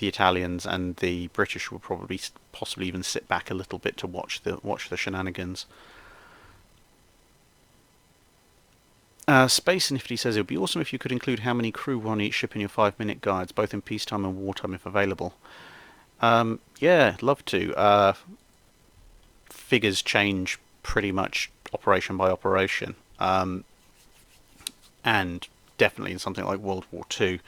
Italians and the British will possibly even sit back a little bit to watch the shenanigans. Space Nifty says it would be awesome if you could include how many crew were on each ship in your 5-minute guides, both in peacetime and wartime if available. Yeah, love to. Figures change pretty much operation by operation, and definitely in something like World War II.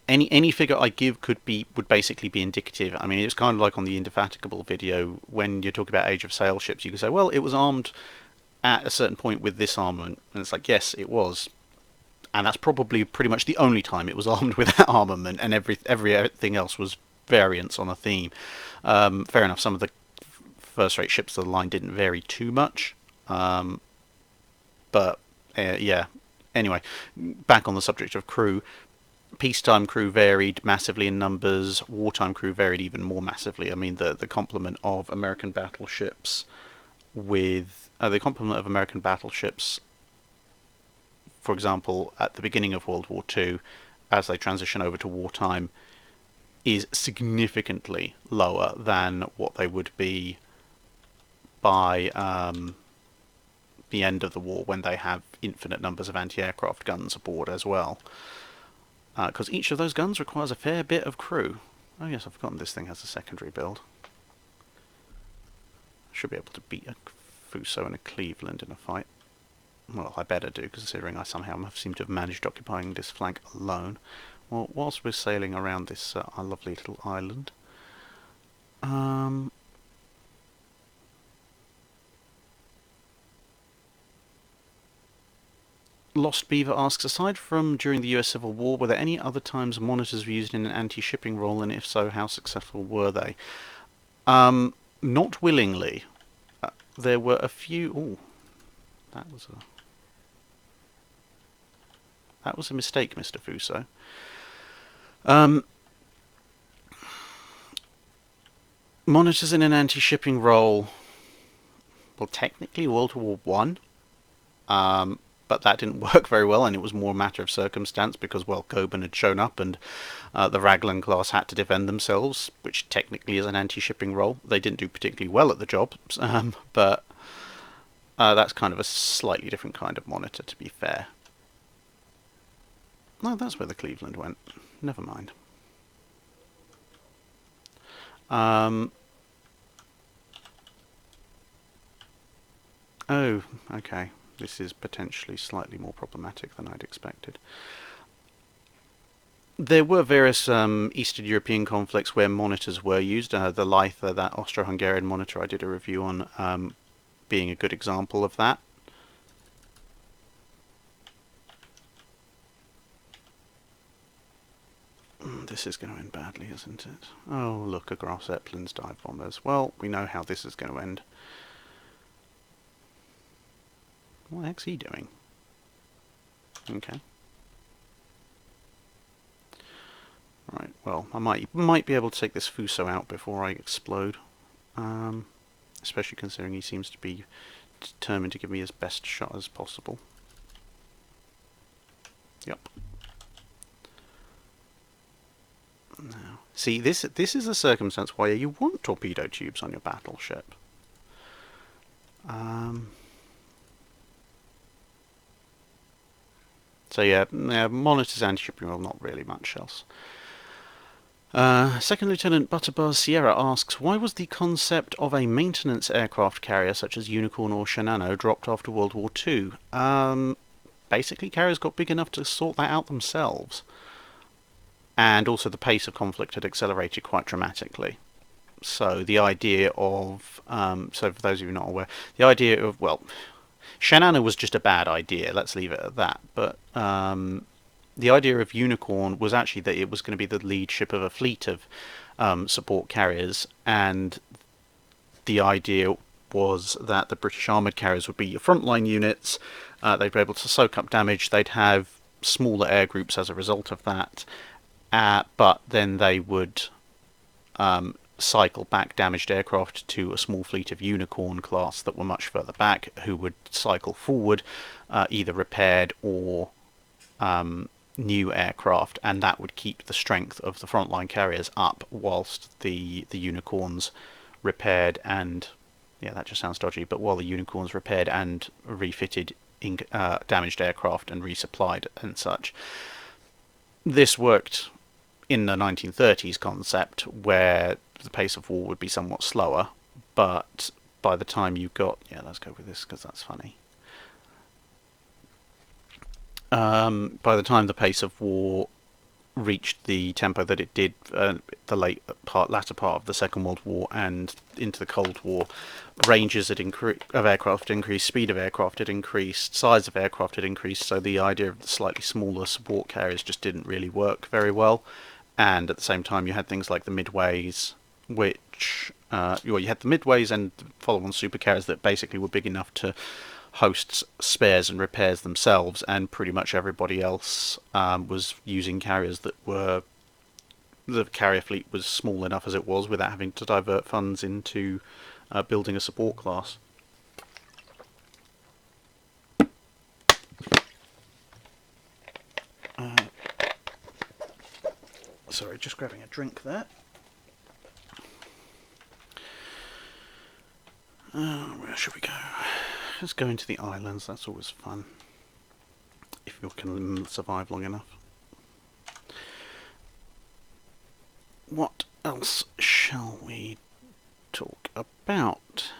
Any figure I give would basically be indicative. I mean, it's kind of like on the Indefatigable video when you're talking about Age of Sail ships. You can say, well, it was armed at a certain point with this armament, and it's like, yes, it was, and that's probably pretty much the only time it was armed with that armament, and everything else was variants on a theme. Fair enough, some of the first-rate ships of the line didn't vary too much, but yeah. Anyway, back on the subject of crew. Peacetime crew varied massively in numbers. Wartime crew varied even more massively. I mean, the complement of American battleships for example, at the beginning of World War II, as they transition over to wartime, is significantly lower than what they would be by the end of the war, when they have infinite numbers of anti-aircraft guns aboard as well. Because each of those guns requires a fair bit of crew. Oh yes, I've forgotten this thing has a secondary build. Should be able to beat a Fuso and a Cleveland in a fight. Well, I better do, considering I somehow seem to have managed occupying this flank alone. Well, whilst we're sailing around this our lovely little island, Lost Beaver asks, aside from during the US Civil War, were there any other times monitors were used in an anti-shipping role, and if so, how successful were they? Not willingly. There were a few... Ooh, that was a mistake, Mr. Fuso. Monitors in an anti-shipping role... Well, technically World War One. But that didn't work very well, and it was more a matter of circumstance because, well, Coburn had shown up and the Raglan class had to defend themselves, which technically is an anti-shipping role. They didn't do particularly well at the job, but that's kind of a slightly different kind of monitor, to be fair. No, that's where the Cleveland went. Never mind. Oh, okay. This is potentially slightly more problematic than I'd expected. There were various Eastern European conflicts where monitors were used. The Leitha, that Austro-Hungarian monitor I did a review on, being a good example of that. This is going to end badly, isn't it? Oh, look, across Zeppelin's dive bombers. Well, we know how this is going to end. What the heck's he doing? Okay. Right, well, I might be able to take this Fuso out before I explode. Especially considering he seems to be determined to give me his best shot as possible. Yep. Now, see, this is a circumstance where you want torpedo tubes on your battleship. So yeah, monitors, anti-shipping role, not really much else. Second Lieutenant Butterbuzz Sierra asks, why was the concept of a maintenance aircraft carrier such as Unicorn or Shinano dropped after World War II? Basically, carriers got big enough to sort that out themselves. And also the pace of conflict had accelerated quite dramatically. So the idea of, so for those of you not aware, the idea of, well, Shinano was just a bad idea, let's leave it at that, but the idea of Unicorn was actually that it was going to be the lead ship of a fleet of support carriers, and the idea was that the British armoured carriers would be your frontline units, they'd be able to soak up damage, they'd have smaller air groups as a result of that, but then they would cycle back damaged aircraft to a small fleet of Unicorn class that were much further back, who would cycle forward, either repaired or new aircraft, and that would keep the strength of the frontline carriers up whilst the Unicorns repaired and, yeah, that just sounds dodgy, but while the Unicorns repaired and refitted damaged aircraft and resupplied and such. This worked in the 1930s concept, where the pace of war would be somewhat slower, but by the time you got... Yeah, let's go with this because that's funny. By the time the pace of war reached the tempo that it did, the latter part of the Second World War and into the Cold War, ranges had of aircraft increased, speed of aircraft had increased, size of aircraft had increased, so the idea of the slightly smaller support carriers just didn't really work very well. And at the same time, you had things like the Midways, which you had the Midways and follow-on supercarriers that basically were big enough to host spares and repairs themselves, and pretty much everybody else was using carriers that were... The carrier fleet was small enough as it was without having to divert funds into building a support class. Sorry, just grabbing a drink there. Where should we go? Let's go into the islands, that's always fun. If you can survive long enough. What else shall we talk about?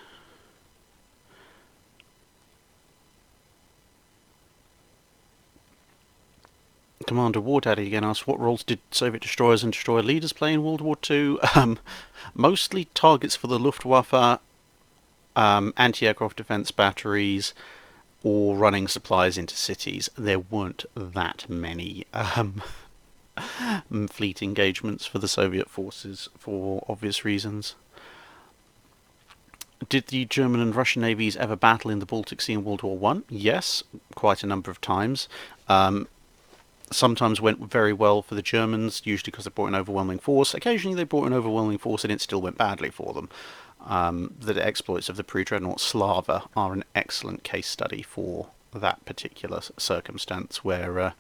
Commander Wardaddy again asks, what roles did Soviet destroyers and destroyer leaders play in World War II? Mostly targets for the Luftwaffe, anti-aircraft defence batteries, or running supplies into cities. There weren't that many fleet engagements for the Soviet forces, for obvious reasons. Did the German and Russian navies ever battle in the Baltic Sea in World War I? Yes, quite a number of times. Sometimes went very well for the Germans, usually because they brought an overwhelming force. Occasionally they brought an overwhelming force and it still went badly for them. The exploits of the pre-dreadnought Slava are an excellent case study for that particular circumstance where,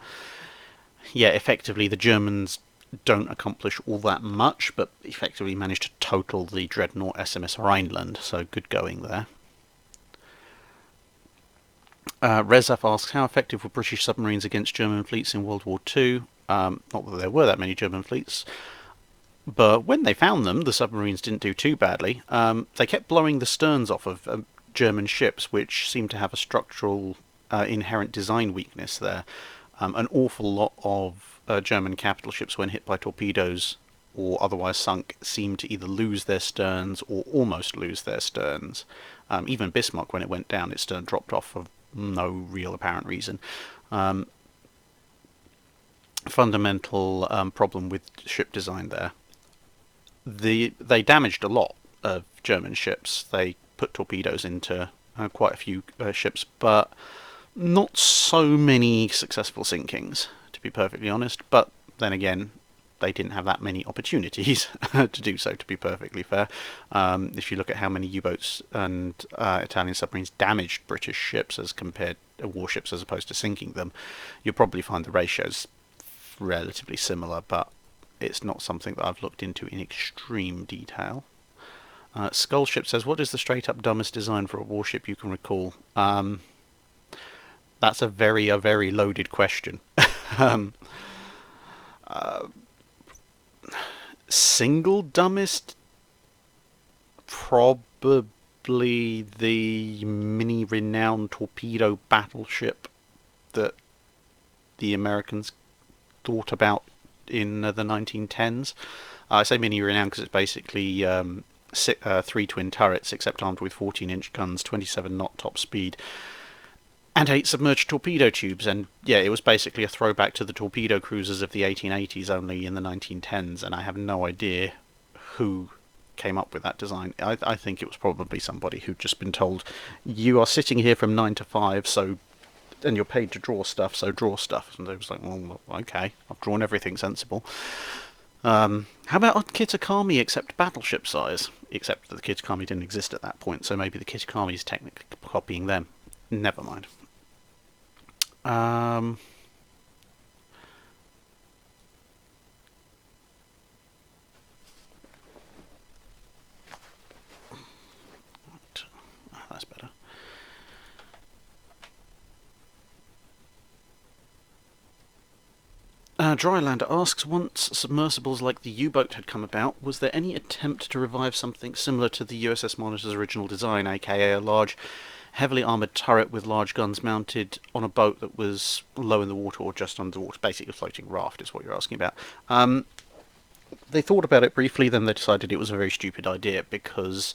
effectively the Germans don't accomplish all that much, but effectively manage to total the dreadnought SMS Rhineland, so good going there. Rezaf asks, how effective were British submarines against German fleets in World War II? Not that there were that many German fleets, but when they found them, the submarines didn't do too badly. They kept blowing the sterns off of German ships, which seemed to have a structural inherent design weakness there. An awful lot of German capital ships, when hit by torpedoes or otherwise sunk, seemed to either lose their sterns or almost lose their sterns. Even Bismarck, when it went down, its stern dropped off for no real apparent reason. Fundamental problem with ship design there. They damaged a lot of German ships. They put torpedoes into quite a few ships, but not so many successful sinkings, to be perfectly honest. But then again, they didn't have that many opportunities to do so, to be perfectly fair. If you look at how many U-boats and Italian submarines damaged British ships as compared to warships as opposed to sinking them, you'll probably find the ratios relatively similar, but it's not something that I've looked into in extreme detail. Skullship says, what is the straight-up dumbest design for a warship you can recall? That's a very loaded question. Single dumbest? Probably the mini renowned torpedo battleship that the Americans thought about in the 1910s. I say mini renowned because it's basically 3 twin turrets, except armed with 14-inch guns, 27 knot top speed, and 8 submerged torpedo tubes. And yeah, it was basically a throwback to the torpedo cruisers of the 1880s, only in the 1910s, and I have no idea who came up with that design. I think it was probably somebody who'd just been told, you are sitting here from 9 to 5, so, and you're paid to draw stuff, so draw stuff. And they was like, well, okay, I've drawn everything sensible. How about Kitakami except battleship size? Except that the Kitakami didn't exist at that point, so maybe the Kitakami is technically copying them. Never mind. That's better. Drylander asks, once submersibles like the U-boat had come about, was there any attempt to revive something similar to the USS Monitor's original design, aka a large, heavily armoured turret with large guns mounted on a boat that was low in the water or just under the water? Basically a floating raft is what you're asking about. They thought about it briefly, then they decided it was a very stupid idea because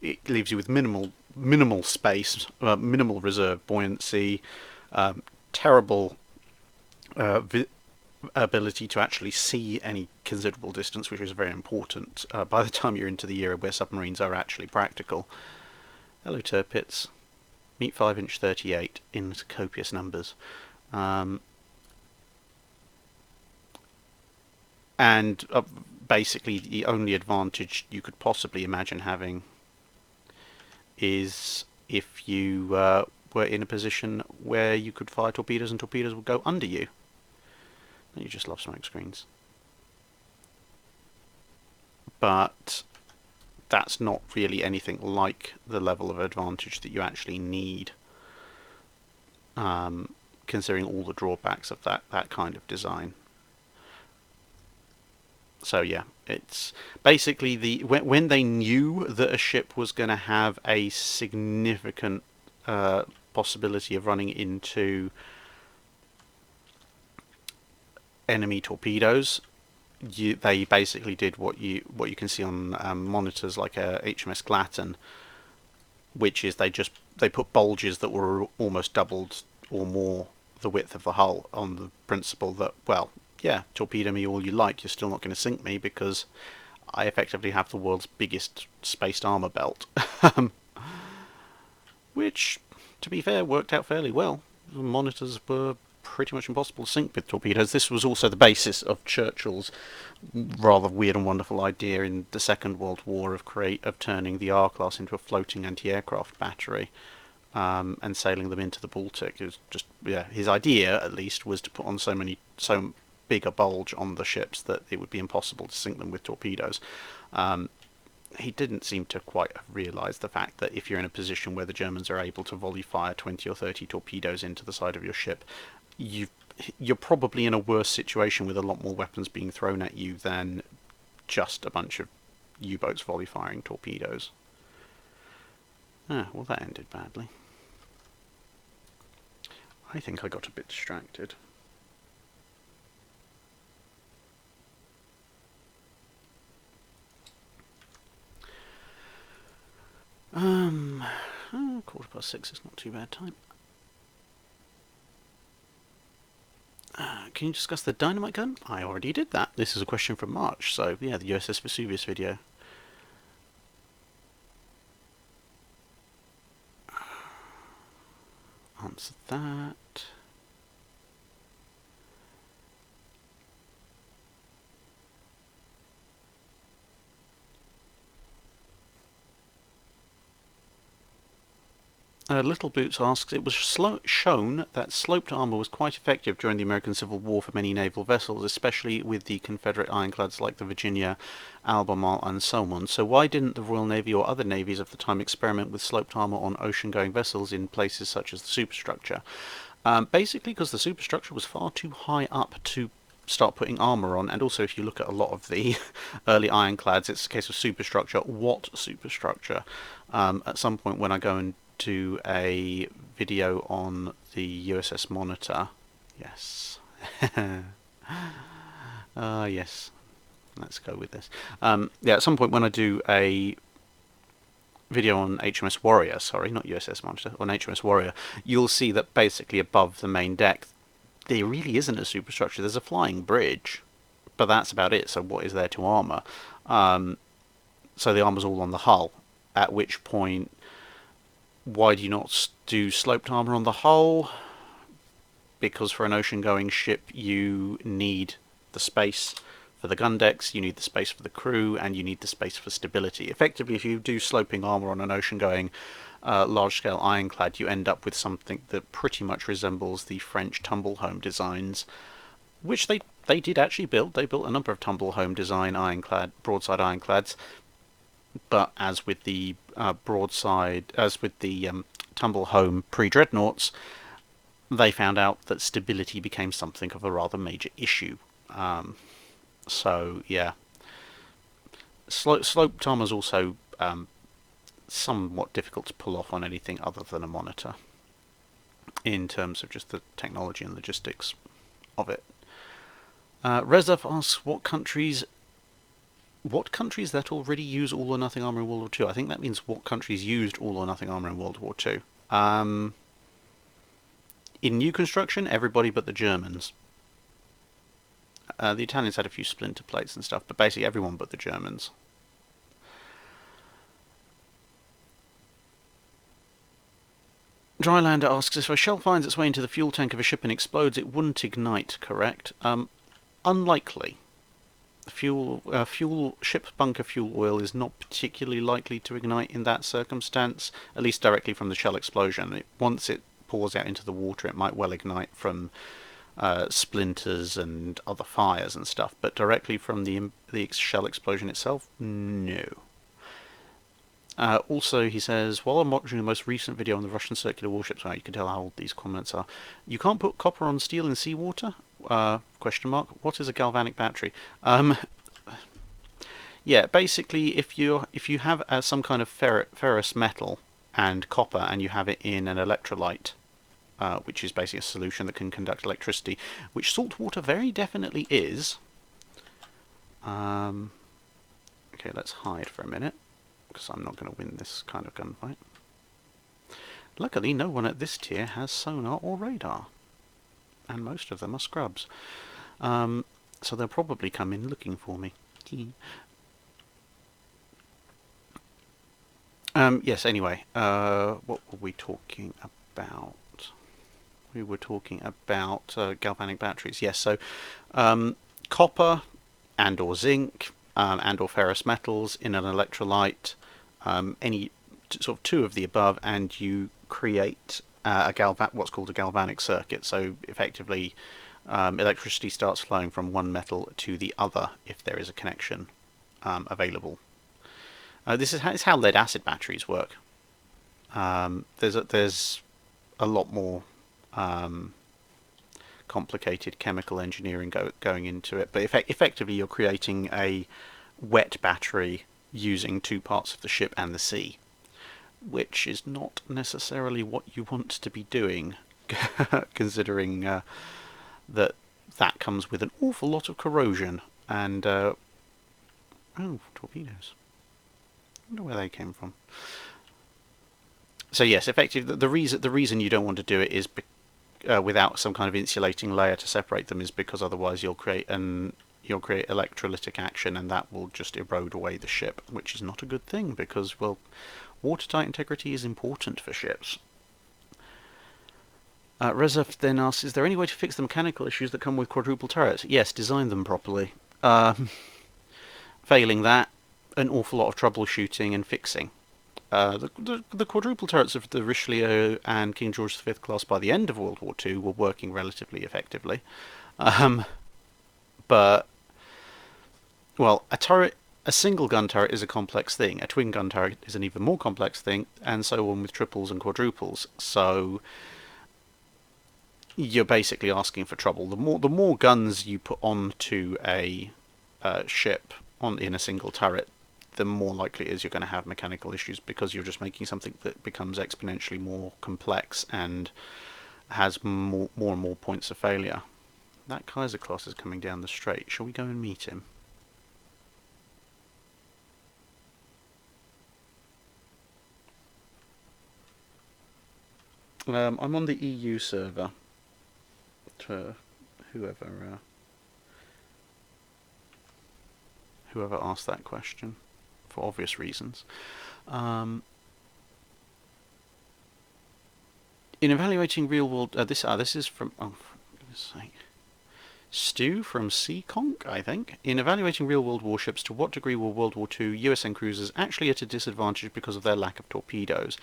it leaves you with minimal space, minimal reserve buoyancy, terrible ability to actually see any considerable distance, which is very important by the time you're into the era where submarines are actually practical. Hello, Turpits. Meet 5-inch 38 in copious numbers. And basically the only advantage you could possibly imagine having is if you were in a position where you could fire torpedoes and torpedoes would go under you. You just love smoke screens. But that's not really anything like the level of advantage that you actually need, considering all the drawbacks of that kind of design. So yeah, it's basically when they knew that a ship was going to have a significant possibility of running into enemy torpedoes, they basically did what you can see on monitors like a HMS Glatton, which is they put bulges that were almost doubled or more the width of the hull, on the principle that, well, yeah, torpedo me all you like, you're still not going to sink me because I effectively have the world's biggest spaced armor belt. Which, to be fair, worked out fairly well. The monitors were pretty much impossible to sink with torpedoes. This was also the basis of Churchill's rather weird and wonderful idea in the Second World War of turning the R-class into a floating anti-aircraft battery. And sailing them into the Baltic. It was just, yeah, his idea at least was to put on so big a bulge on the ships that it would be impossible to sink them with torpedoes. He didn't seem to quite have realised the fact that if you're in a position where the Germans are able to volley fire 20 or 30 torpedoes into the side of your ship, you're probably in a worse situation with a lot more weapons being thrown at you than just a bunch of U-boats volley firing torpedoes. Well, that ended badly. I think I got a bit distracted. Oh, 6:15 is not too bad time. Can you discuss the dynamite gun? I already did that. This is a question from March, so yeah, the USS Vesuvius video. Answer that. Little Boots asks, it was shown that sloped armour was quite effective during the American Civil War for many naval vessels, especially with the Confederate ironclads like the Virginia, Albemarle and so on. So why didn't the Royal Navy or other navies of the time experiment with sloped armour on ocean-going vessels in places such as the superstructure? Basically because the superstructure was far too high up to start putting armour on, and also if you look at a lot of the early ironclads, it's a case of superstructure. What superstructure? At some point when I go and do a video on the USS Monitor, yes, yes, let's go with this. Yeah, at some point when I do a video on HMS Warrior, sorry, not USS Monitor, on HMS Warrior, you'll see that basically above the main deck there really isn't a superstructure. There's a flying bridge, but that's about it. So what is there to armour? So the armour's all on the hull, at which point, why do you not do sloped armour on the hull? Because for an ocean-going ship you need the space for the gun decks, you need the space for the crew, and you need the space for stability. Effectively, if you do sloping armour on an ocean-going large-scale ironclad, you end up with something that pretty much resembles the French tumble-home designs, which they did actually build. They built a number of tumble-home design broadside ironclads, but as with the tumble-home pre-dreadnoughts, they found out that stability became something of a rather major issue. So yeah, sloped armour is also somewhat difficult to pull off on anything other than a monitor, in terms of just the technology and logistics of it. Rezaf asks, what countries that already use all or nothing armour in World War II? I think that means what countries used all or nothing armour in World War II. In new construction, everybody but the Germans. The Italians had a few splinter plates and stuff, but basically everyone but the Germans. Drylander asks, if a shell finds its way into the fuel tank of a ship and explodes, it wouldn't ignite, correct? Unlikely. Ship bunker fuel oil is not particularly likely to ignite in that circumstance, at least directly from the shell explosion. Once it pours out into the water, it might well ignite from splinters and other fires and stuff, but directly from the shell explosion itself, no. Also, he says, while I'm watching the most recent video on the Russian circular warships, you can tell how old these comments are. You can't put copper on steel in seawater? Question mark. What is a galvanic battery? Yeah, basically, if you have some kind of ferrous metal and copper, and you have it in an electrolyte, which is basically a solution that can conduct electricity, which salt water very definitely is. Okay, let's hide for a minute, because I'm not going to win this kind of gunfight. Luckily, no one at this tier has sonar or radar, and most of them are scrubs. So they'll probably come in looking for me. Yes, anyway, what were we talking about? We were talking about galvanic batteries. Yes, so copper and or zinc and or ferrous metals in an electrolyte, any sort of two of the above, and you create what's called a galvanic circuit. So effectively, electricity starts flowing from one metal to the other if there is a connection available. This is how lead-acid batteries work. There's a lot more complicated chemical engineering going into it, but effectively you're creating a wet battery using two parts of the ship and the sea, which is not necessarily what you want to be doing, considering that comes with an awful lot of corrosion and oh, torpedoes. I wonder where they came from. So yes, effectively, the reason you don't want to do it is without some kind of insulating layer to separate them is because otherwise you'll create electrolytic action, and that will just erode away the ship, which is not a good thing because, well, watertight integrity is important for ships. Reza then asks, is there any way to fix the mechanical issues that come with quadruple turrets? Yes, design them properly. Failing that, an awful lot of troubleshooting and fixing. The quadruple turrets of the Richelieu and King George V class by the end of World War II were working relatively effectively. But, well, a single gun turret is a complex thing. A twin gun turret is an even more complex thing, and so on with triples and quadruples. So you're basically asking for trouble. The more guns you put onto a ship in a single turret, the more likely it is you're going to have mechanical issues, because you're just making something that becomes exponentially more complex and has more and more points of failure. That Kaiser class is coming down the straight. Shall we go and meet him? I'm on the EU server. To whoever asked that question, for obvious reasons. In evaluating real-world... this is from... Oh, for goodness sake. Stu from Seaconk, I think. In evaluating real-world warships, to what degree were World War II USN cruisers actually at a disadvantage because of their lack of torpedoes?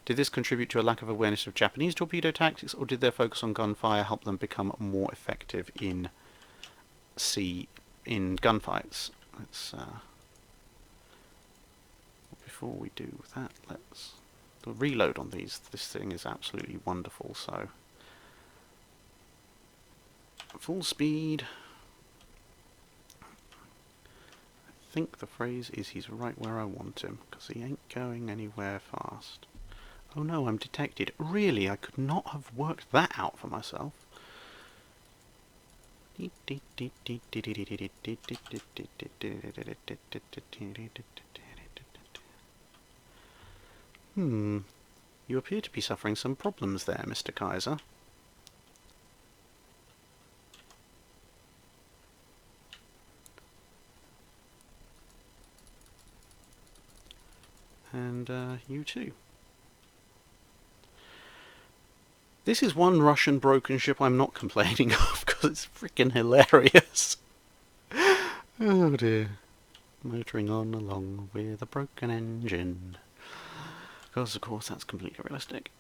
Did this contribute to a lack of awareness of Japanese torpedo tactics, or did their focus on gunfire help them become more effective in gunfights? Let's... before we do that, let's reload on these. This thing is absolutely wonderful, so full speed. I think the phrase is he's right where I want him, because he ain't going anywhere fast. Oh no, I'm detected. Really, I could not have worked that out for myself. You appear to be suffering some problems there, Mr. Kaiser. And you too. This is one Russian broken ship I'm not complaining of, because it's freaking hilarious. Oh dear. Motoring on along with a broken engine. Because, of course, that's completely realistic.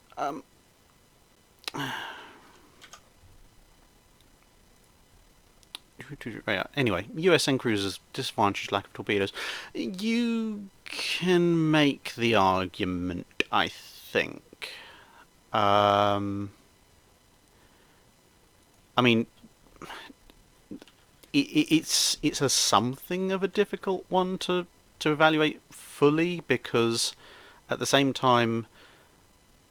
Anyway, USN cruisers, disadvantage, lack of torpedoes. You can make the argument, I think. I mean, it's a something of a difficult one to evaluate fully, because at the same time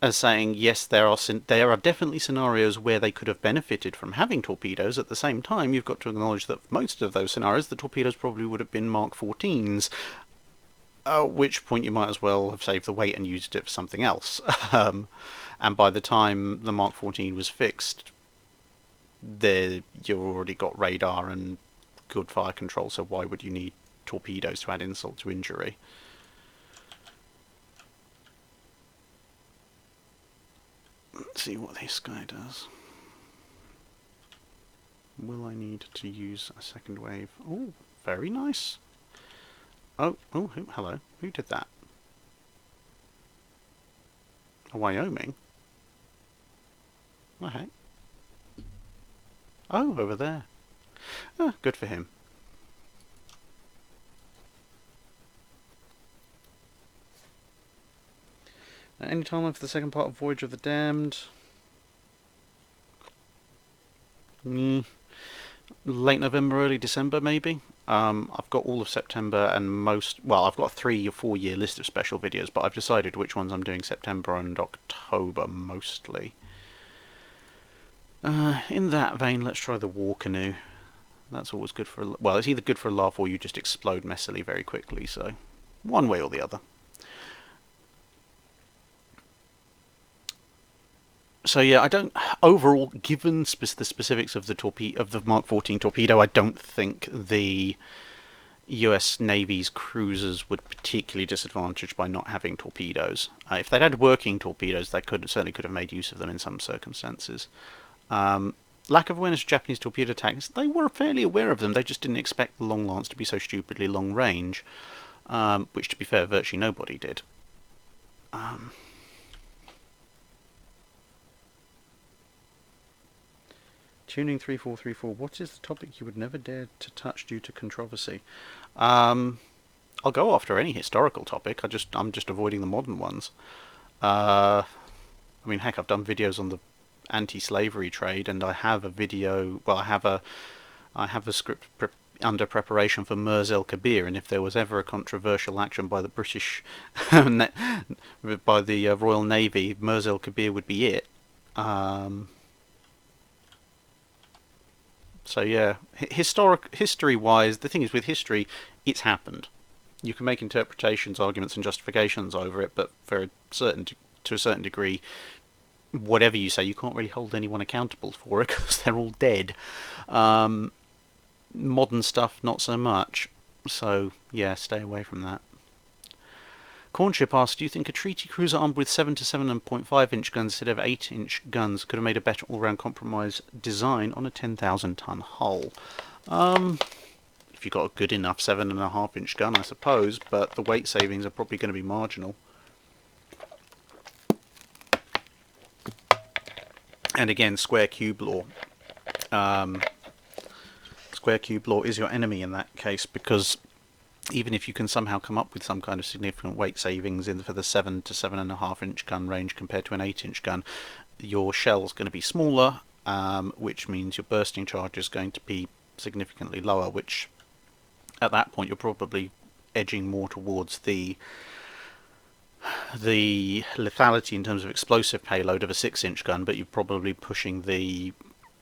as saying yes, there are definitely scenarios where they could have benefited from having torpedoes. At the same time, you've got to acknowledge that most of those scenarios, the torpedoes probably would have been Mark 14s. At which point you might as well have saved the weight and used it for something else. And by the time the Mark 14 was fixed, you've already got radar and good fire control, so why would you need torpedoes to add insult to injury? Let's see what this guy does. Will I need to use a second wave? Oh, very nice. Oh, hello. Who did that? A Wyoming? What the heck? Oh, over there. Oh, good for him. Any time for the second part of Voyage of the Damned? Late November, early December, maybe. I've got all of September and I've got a 3 or 4 year list of special videos, but I've decided which ones I'm doing September and October mostly. In that vein, let's try the war canoe. That's always good for well, it's either good for a laugh or you just explode messily very quickly, so one way or the other. So yeah, I don't overall, given the specifics of the Mark 14 torpedo, I don't think the US Navy's cruisers would particularly disadvantaged by not having torpedoes. If they'd had working torpedoes, they certainly could have made use of them in some circumstances. Lack of awareness of Japanese torpedo attacks, they were fairly aware of them, they just didn't expect the Long Lance to be so stupidly long range, which, to be fair, virtually nobody did. Tuning 3434, what is the topic you would never dare to touch due to controversy? I'll go after any historical topic, I'm just avoiding the modern ones. I mean, heck, I've done videos on the anti-slavery trade, and I have a video, well, I have a script under preparation for Mers El Kabir, and if there was ever a controversial action by the British, by the Royal Navy, Mers El Kabir would be it. So yeah, history-wise, the thing is with history, it's happened. You can make interpretations, arguments, and justifications over it, but to a certain degree, whatever you say, you can't really hold anyone accountable for it because they're all dead. Modern stuff, not so much. So yeah, stay away from that. Cornship asks, do you think a treaty cruiser armed with 7 to 7.5 inch guns instead of 8 inch guns could have made a better all-round compromise design on a 10,000 ton hull? If you've got a good enough 7.5 inch gun, I suppose, but the weight savings are probably going to be marginal. And again, square cube law. Square cube law is your enemy in that case, because even if you can somehow come up with some kind of significant weight savings for the 7 to 7.5 inch gun range compared to an 8 inch gun, your shell's going to be smaller, which means your bursting charge is going to be significantly lower, which at that point you're probably edging more towards the lethality in terms of explosive payload of a 6 inch gun, but you're probably pushing the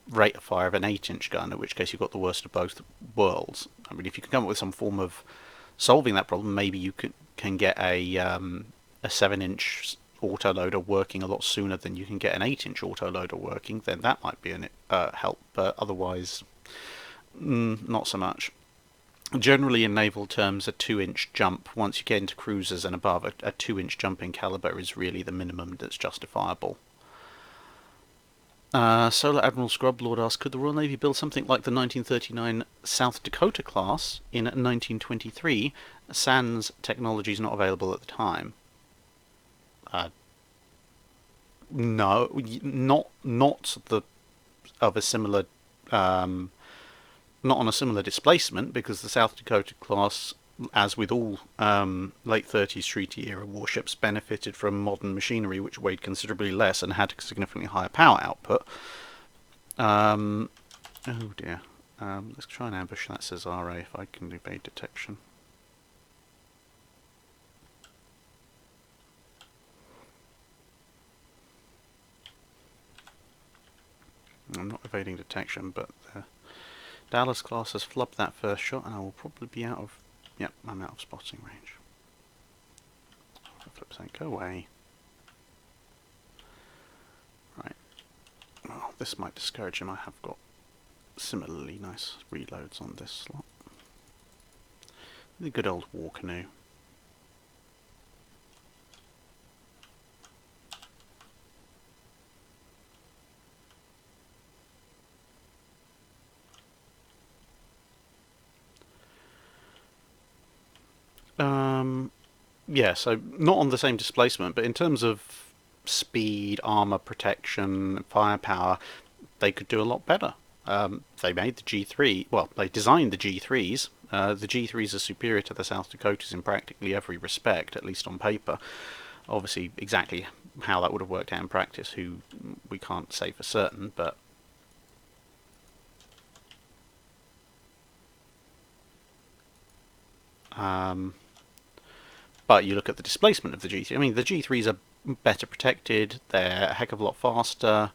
rate of fire of an 8 inch gun, in which case you've got the worst of both worlds. I mean, if you can come up with some form of solving that problem, maybe you can get a 7 inch autoloader working a lot sooner than you can get an 8 inch autoloader working, then that might be a help, but otherwise not so much. Generally in naval terms, a 2 inch jump, once you get into cruisers and above, a 2 inch jump in caliber is really the minimum that's justifiable. Solar Admiral Scrublord asks, could the Royal Navy build something like the 1939 South Dakota class in 1923? sans technology is not available at the time. No, not the of a similar, not on a similar displacement, because the South Dakota class as with all late 30s treaty era warships, benefited from modern machinery which weighed considerably less and had significantly higher power output. Oh dear. Let's try and ambush that Cesare if I can evade detection. I'm not evading detection, but the Dallas class has flubbed that first shot, and I will probably be out of... Yep, I'm out of spotting range. For flip's sake, go away. Right. Well, this might discourage him. I have got similarly nice reloads on this slot. The good old war canoe. Yeah, so not on the same displacement, but in terms of speed, armor protection, firepower, they could do a lot better. They made the G3, well, they designed the G3s. The G3s are superior to the South Dakotas in practically every respect, at least on paper. Obviously, exactly how that would have worked out in practice, we can't say for certain, but you look at the displacement of the G3. I mean, the G3s are better protected, they're a heck of a lot faster,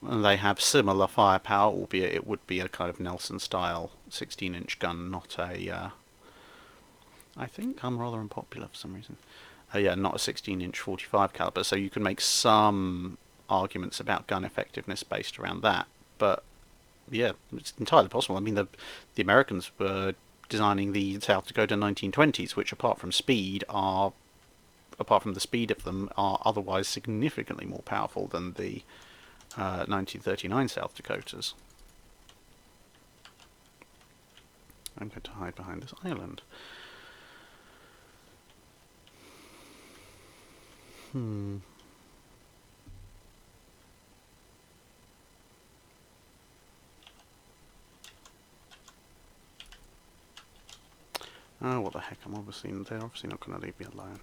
and they have similar firepower, albeit it would be a kind of Nelson-style 16-inch gun, not a... I think I'm rather unpopular for some reason. Yeah, not a 16-inch 45 caliber, so you can make some arguments about gun effectiveness based around that. But, yeah, it's entirely possible. I mean, the Americans were designing the South Dakota 1920s, which apart from the speed of them, are otherwise significantly more powerful than the 1939 South Dakotas. I'm going to hide behind this island. Oh, what the heck, they're obviously not going to leave me alone.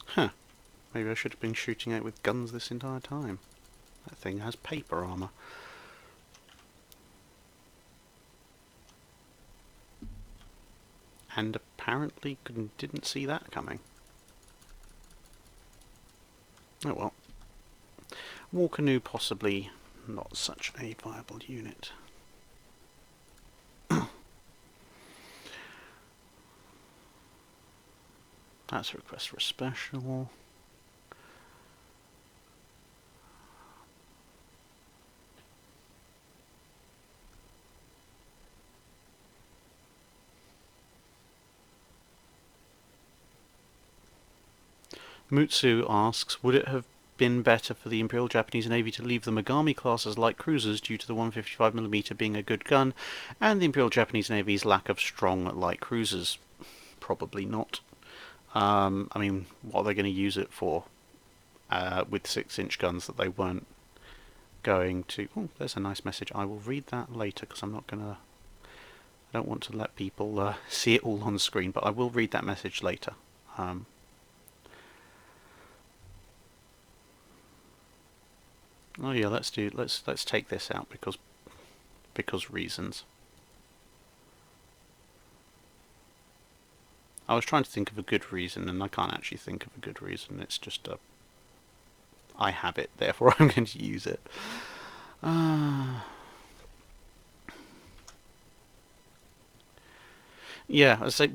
Huh. Maybe I should have been shooting it with guns this entire time. That thing has paper armor. And apparently didn't see that coming. Oh well. War canoe possibly not such a viable unit. That's a request for a special. Mutsu asks, would it have been better for the Imperial Japanese Navy to leave the Mogami-class as light cruisers due to the 155mm being a good gun, and the Imperial Japanese Navy's lack of strong light cruisers? Probably not. I mean, what are they going to use it for with 6-inch guns that they weren't going to... Oh, there's a nice message. I will read that later because I'm not going to... I don't want to let people see it all on screen, but I will read that message later. Oh yeah, let's take this out because reasons. I was trying to think of a good reason, and I can't actually think of a good reason. It's just I have it, therefore I'm going to use it. Yeah, I say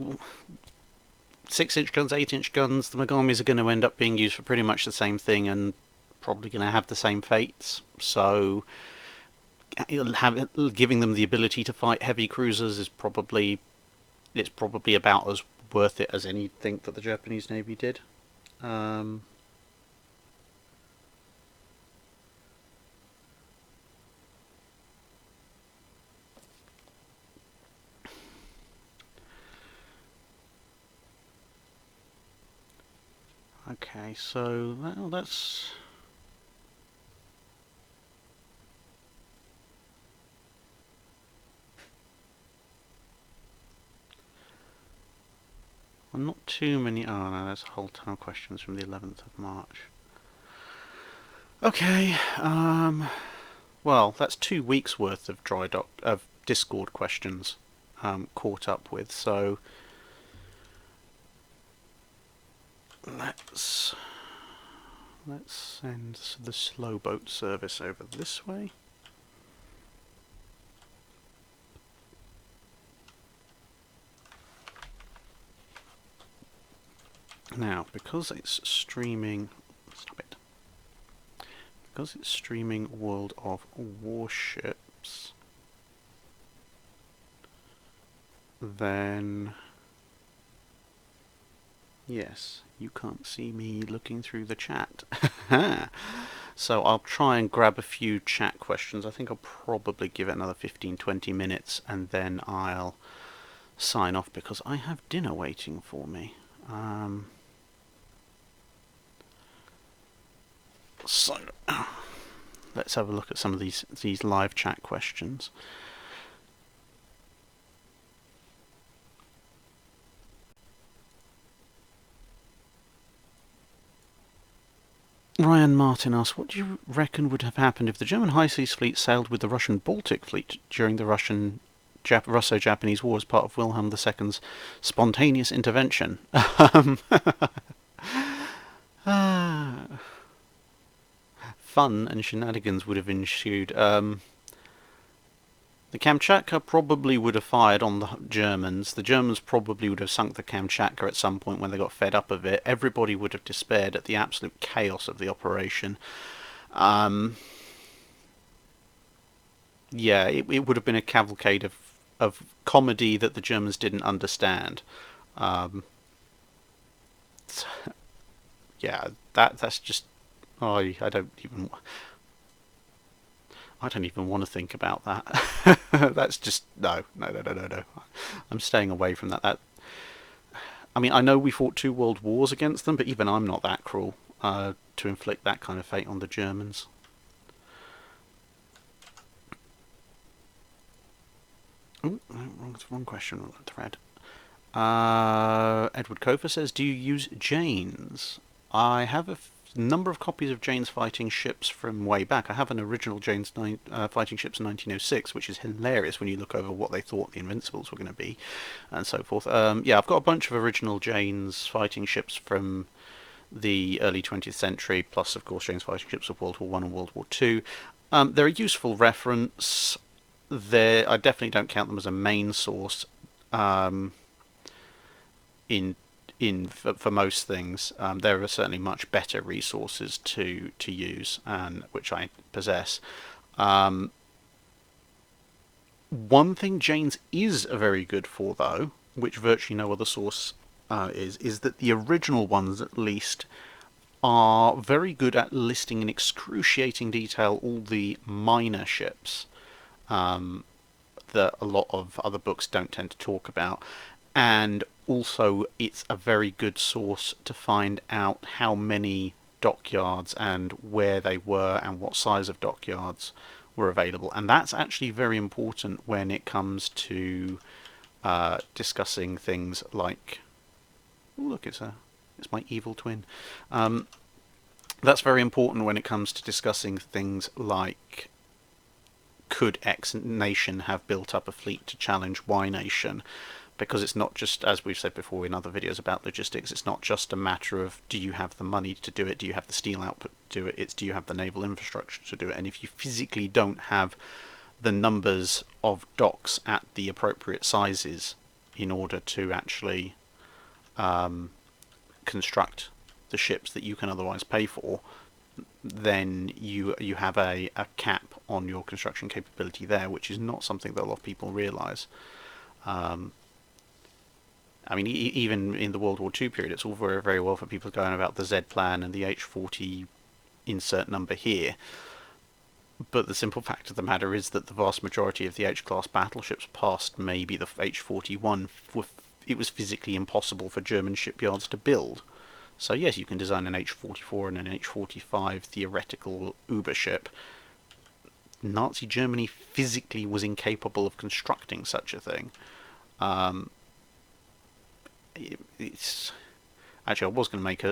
6-inch guns, 8-inch guns. The Mogamis are going to end up being used for pretty much the same thing, and probably going to have the same fates. So, giving them the ability to fight heavy cruisers is probably about as worth it as anything that the Japanese Navy did. Okay, so that's... not too many. Oh no, there's a whole ton of questions from the 11th of March. Okay, well, that's 2 weeks worth of Drydock of Discord questions caught up with. So let's send the slow boat service over this way. Now, because it's streaming, because it's streaming World of Warships, then yes, you can't see me looking through the chat. So I'll try and grab a few chat questions. I think I'll probably give it another 15-20 minutes and then I'll sign off because I have dinner waiting for me. So let's have a look at some of these live chat questions. Ryan Martin asks, what do you reckon would have happened if the German High Seas Fleet sailed with the Russian Baltic Fleet during the Russo-Japanese War as part of Wilhelm II's spontaneous intervention? Fun and shenanigans would have ensued. The Kamchatka probably would have fired on the Germans. The Germans probably would have sunk the Kamchatka at some point when they got fed up of it. Everybody would have despaired at the absolute chaos of the operation. Yeah, it would have been a cavalcade of comedy that the Germans didn't understand. Yeah, that's just... Oh, I don't even want to think about that. That's just no. I'm staying away from that. I mean, I know we fought 2 world wars against them, but even I'm not that cruel to inflict that kind of fate on the Germans. Ooh, wrong question on the thread. Edward Kofa says, do you use Janes? I have a number of copies of Jane's fighting ships from way back. I have an original Jane's fighting ships in 1906, which is hilarious when you look over what they thought the Invincibles were going to be, and so forth. Yeah, I've got a bunch of original Jane's fighting ships from the early 20th century, plus, of course, Jane's fighting ships of World War I and World War II. They're a useful reference. I definitely don't count them as a main source for most things. There are certainly much better resources to use, and which I possess. One thing Jane's is very good for, though, which virtually no other source is that the original ones, at least, are very good at listing in excruciating detail all the minor ships that a lot of other books don't tend to talk about. And also, it's a very good source to find out how many dockyards and where they were and what size of dockyards were available. And that's actually very important when it comes to discussing things like... Oh, look, it's my evil twin. That's very important when it comes to discussing things like, could X nation have built up a fleet to challenge Y nation? Because it's not just, as we've said before in other videos about logistics, it's not just a matter of do you have the money to do it, do you have the steel output to do it, it's do you have the naval infrastructure to do it. And if you physically don't have the numbers of docks at the appropriate sizes in order to actually construct the ships that you can otherwise pay for, then you have a cap on your construction capability there, which is not something that a lot of people realise. I mean, even in the World War II period, it's all very, very well for people going about the Z plan and the H-40 insert number here. But the simple fact of the matter is that the vast majority of the H-class battleships past maybe the H-41, it was physically impossible for German shipyards to build. So yes, you can design an H-44 and an H-45 theoretical Uber ship. Nazi Germany physically was incapable of constructing such a thing. it's actually, I was going to make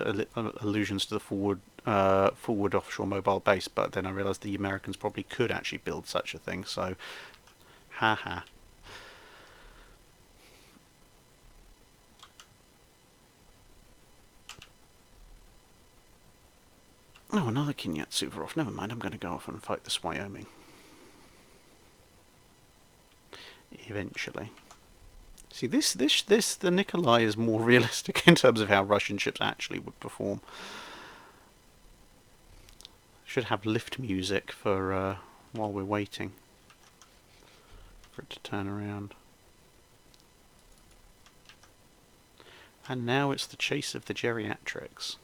allusions to the forward offshore mobile base, but then I realised the Americans probably could actually build such a thing. So, haha. Oh, another Kinyatsu off. Never mind. I'm going to go off and fight this Wyoming. Eventually. See, the Nikolai is more realistic in terms of how Russian ships actually would perform. Should have lift music for while we're waiting for it to turn around. And now it's the chase of the geriatrics.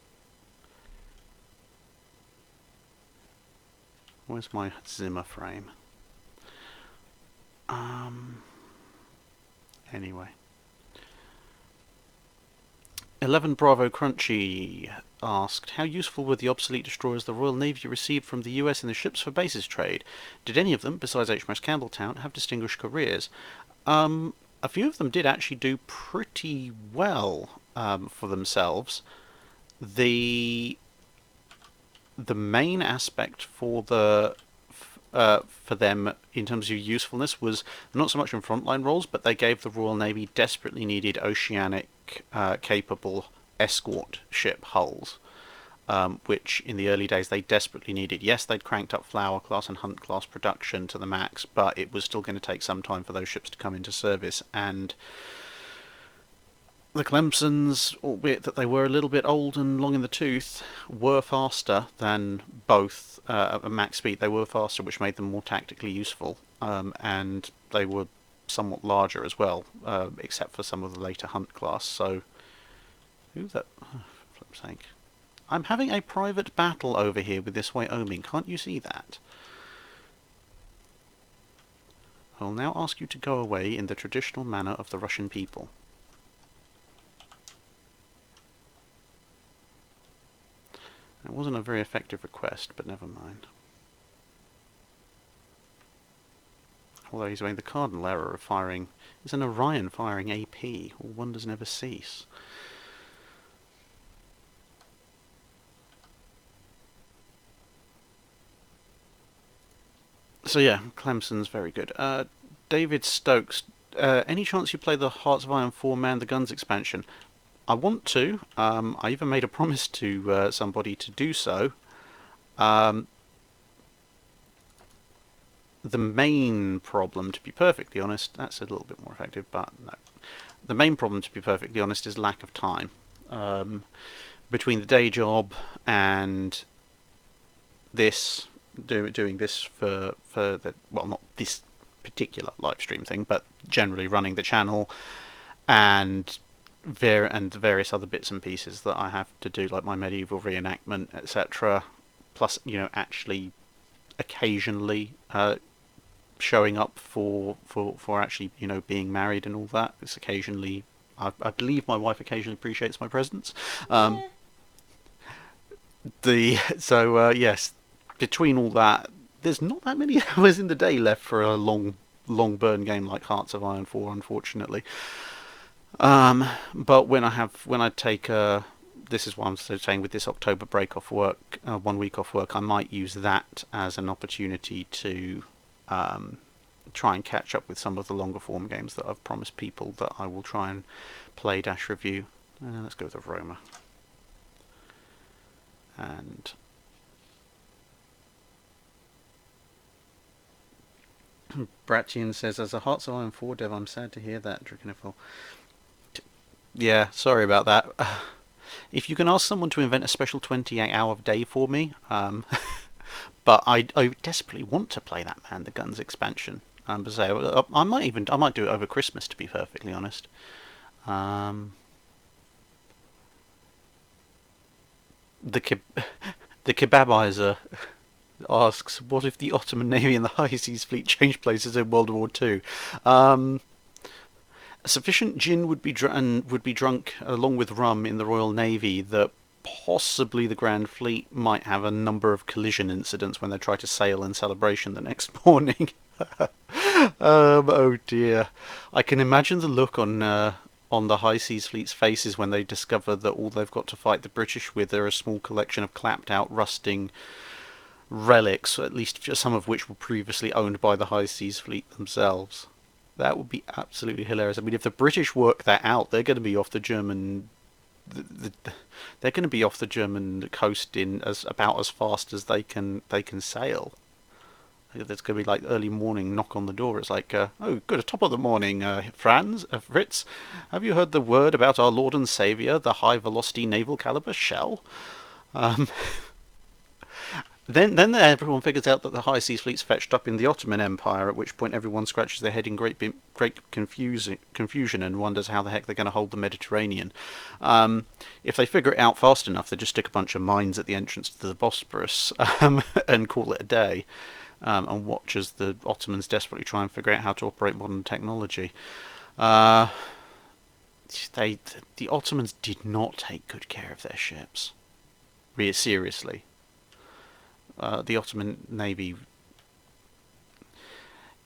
Where's my Zimmer frame? Anyway. 11 Bravo Crunchy asked, how useful were the obsolete destroyers the Royal Navy received from the US in the ships for bases trade? Did any of them, besides HMS Campbelltown, have distinguished careers? A few of them did actually do pretty well for themselves. The main aspect for them in terms of usefulness was not so much in frontline roles, but they gave the Royal Navy desperately needed oceanic capable escort ship hulls, which in the early days they desperately needed. Yes, they'd cranked up Flower class and Hunt class production to the max, but it was still going to take some time for those ships to come into service, and the Clemsons, albeit that they were a little bit old and long in the tooth, were faster than both at max speed. They were faster, which made them more tactically useful, and they were somewhat larger as well, except for some of the later Hunt class. So, who's that? Oh, for flip's sake. I'm having a private battle over here with this Wyoming. Can't you see that? I'll now ask you to go away in the traditional manner of the Russian people. It wasn't a very effective request, but never mind. Although he's made the cardinal error of firing... It's an Orion firing AP. All wonders never cease. So yeah, Clemson's very good. David Stokes, any chance you play the Hearts of Iron 4-man the Guns expansion? I want to. I even made a promise to somebody to do so. The main problem, to be perfectly honest, that's a little bit more effective, but no. The main problem, to be perfectly honest, is lack of time. Between the day job and this, doing this for the, well, not this particular live stream thing, but generally running the channel and various other bits and pieces that I have to do, like my medieval reenactment, etc. Plus, you know, actually occasionally showing up for actually, you know, being married and all that. It's occasionally, I believe my wife occasionally appreciates my presence. Yes, between all that, there's not that many hours in the day left for a long burn game like Hearts of Iron 4, unfortunately. But when I take this is what I'm saying with this October break off work, 1 week off work, I might use that as an opportunity to try and catch up with some of the longer form games that I've promised people that I will try and play / review. Let's go with Roma. And Bratian says, as a Hearts of Iron 4 dev, I'm sad to hear that, Drachinifel. Yeah, sorry about that. If you can ask someone to invent a special 28-hour day for me, but I desperately want to play that Man the Guns expansion. But say, I might do it over Christmas, to be perfectly honest. The Kebabizer asks, what if the Ottoman Navy and the High Seas Fleet changed places in World War II? Sufficient gin would be drunk along with rum in the Royal Navy that possibly the Grand Fleet might have a number of collision incidents when they try to sail in celebration the next morning. Oh dear. I can imagine the look on on the High Seas Fleet's faces when they discover that all they've got to fight the British with are a small collection of clapped out, rusting relics, at least some of which were previously owned by the High Seas Fleet themselves. That would be absolutely hilarious. I mean, if the British work that out, they're going to be off the German. They're going to be off the German coast in about as fast as they can sail. There's going to be like early morning knock on the door. It's like, oh, good, top of the morning, Fritz. Have you heard the word about our Lord and Saviour, the high velocity naval caliber shell? Um, Then everyone figures out that the High Seas Fleet's fetched up in the Ottoman Empire, at which point everyone scratches their head in great confusion and wonders how the heck they're going to hold the Mediterranean. If they figure it out fast enough, they just stick a bunch of mines at the entrance to the Bosporus and call it a day, and watch as the Ottomans desperately try and figure out how to operate modern technology. The Ottomans did not take good care of their ships. Really, seriously. The Ottoman Navy,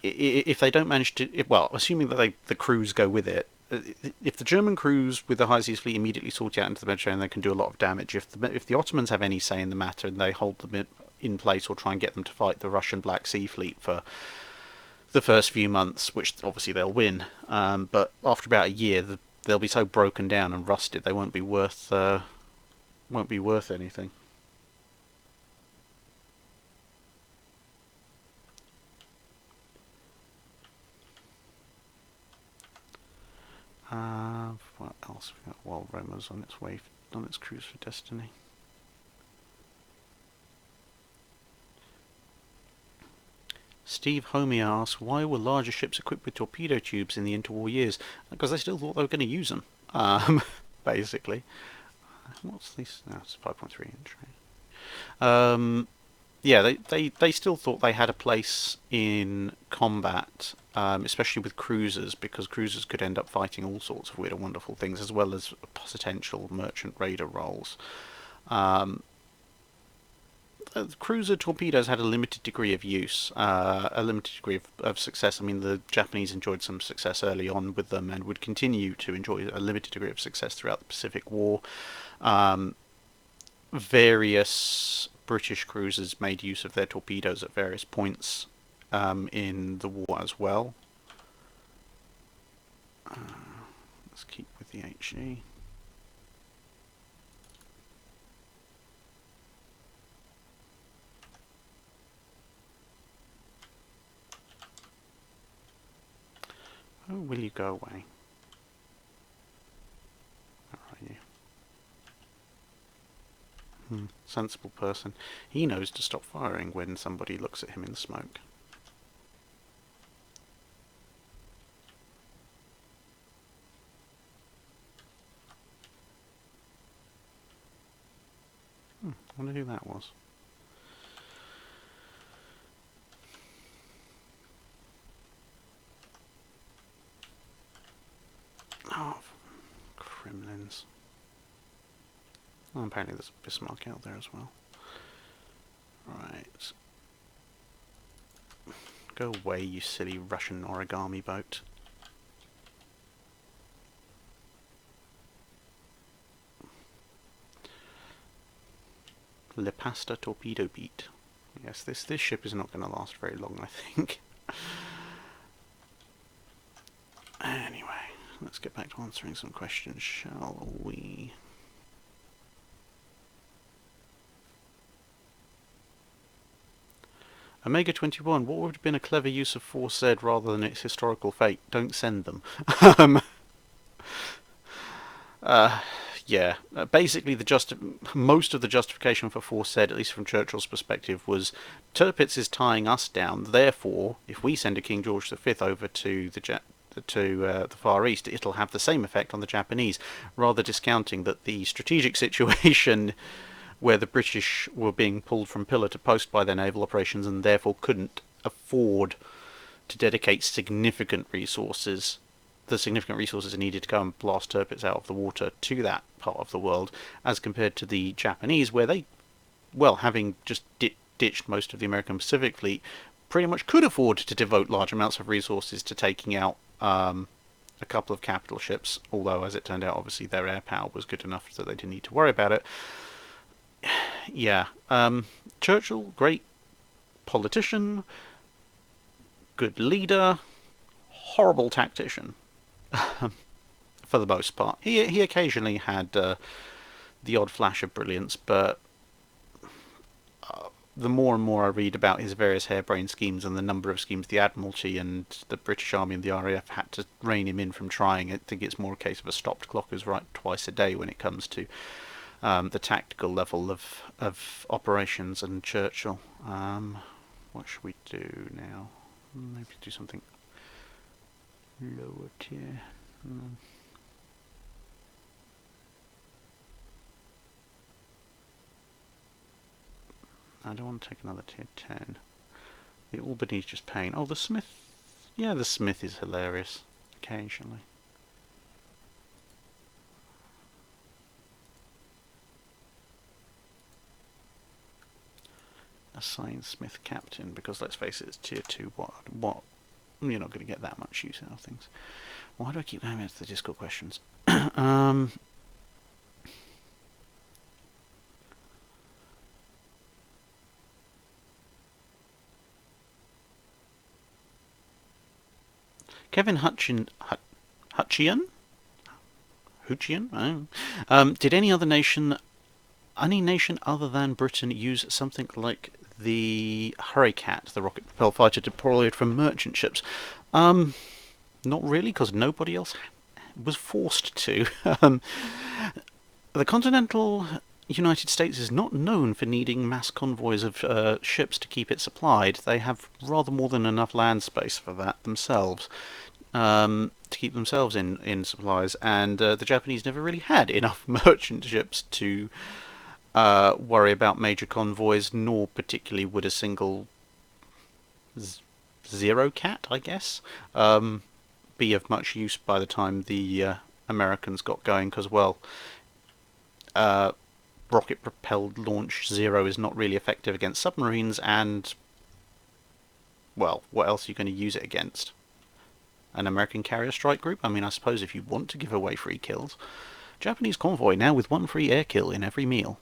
if they don't manage to, well, assuming that the crews go with it, if the German crews with the High Seas Fleet immediately sort out into the Mediterranean, they can do a lot of damage. If the Ottomans have any say in the matter and they hold them in place or try and get them to fight the Russian Black Sea Fleet for the first few months, which obviously they'll win, but after about a year, they'll be so broken down and rusted they won't be worth anything. What else we got? Well, Roma's on its way on its cruise for Destiny. Steve Homier asks, why were larger ships equipped with torpedo tubes in the interwar years? Because they still thought they were going to use them, basically. What's this? No, it's 5.3 inch. Right? Yeah, they still thought they had a place in combat, especially with cruisers, because cruisers could end up fighting all sorts of weird and wonderful things, as well as potential merchant raider roles. Cruiser torpedoes had a limited degree of use, a limited degree of success. I mean, the Japanese enjoyed some success early on with them and would continue to enjoy a limited degree of success throughout the Pacific War. Various British cruisers made use of their torpedoes at various points in the war as well. Let's keep with the HE. Oh, will you go away? Where are you? Sensible person. He knows to stop firing when somebody looks at him in the smoke. I wonder who that was. Oh, Kremlins. Oh, apparently there's a Bismarck out there as well. Right. Go away, you silly Russian origami boat. Le Pasta torpedo beat. Yes, this ship is not going to last very long, I think. Anyway, let's get back to answering some questions, shall we? Omega 21, what would have been a clever use of Force Z rather than its historical fate? Don't send them. Yeah, basically most of the justification for Force Z, at least from Churchill's perspective, was Tirpitz is tying us down. Therefore, if we send a King George V over to the Far East, it'll have the same effect on the Japanese, rather discounting that the strategic situation where the British were being pulled from pillar to post by their naval operations and therefore couldn't afford to dedicate significant resources needed to go and blast Tirpitz out of the water to that part of the world, as compared to the Japanese, where they, well, having just ditched most of the American Pacific Fleet, pretty much could afford to devote large amounts of resources to taking out a couple of capital ships, although as it turned out obviously their air power was good enough that they didn't need to worry about it. Yeah, Churchill, great politician, good leader, horrible tactician for the most part. He occasionally had the odd flash of brilliance, but the more and more I read about his various harebrained schemes and the number of schemes the Admiralty and the British Army and the RAF had to rein him in from trying, I think it's more a case of a stopped clock who's right twice a day when it comes to the tactical level of operations. And Churchill. What should we do now? Maybe do something lower tier. I don't want to take another tier 10. The Albany's just pain. Oh, the Smith. Yeah, the Smith is hilarious. Occasionally. Assign Smith captain, because let's face it, it's tier 2. What? You're not going to get that much use out of things. Why do I keep going back to the Discord questions? Kevin Hutchian? Oh. Did any nation other than Britain use something like the Hurricat, the rocket-propelled fighter deployed from merchant ships? Not really, because nobody else was forced to. The continental United States is not known for needing mass convoys of ships to keep it supplied. They have rather more than enough land space for that themselves, to keep themselves in supplies, and the Japanese never really had enough merchant ships to worry about major convoys, nor particularly would a single Zero Cat, I guess, be of much use by the time the Americans got going, because, well, rocket-propelled launch Zero is not really effective against submarines, and, well, what else are you going to use it against? An American carrier strike group? I mean, I suppose if you want to give away free kills. Japanese convoy, now with one free air kill in every meal.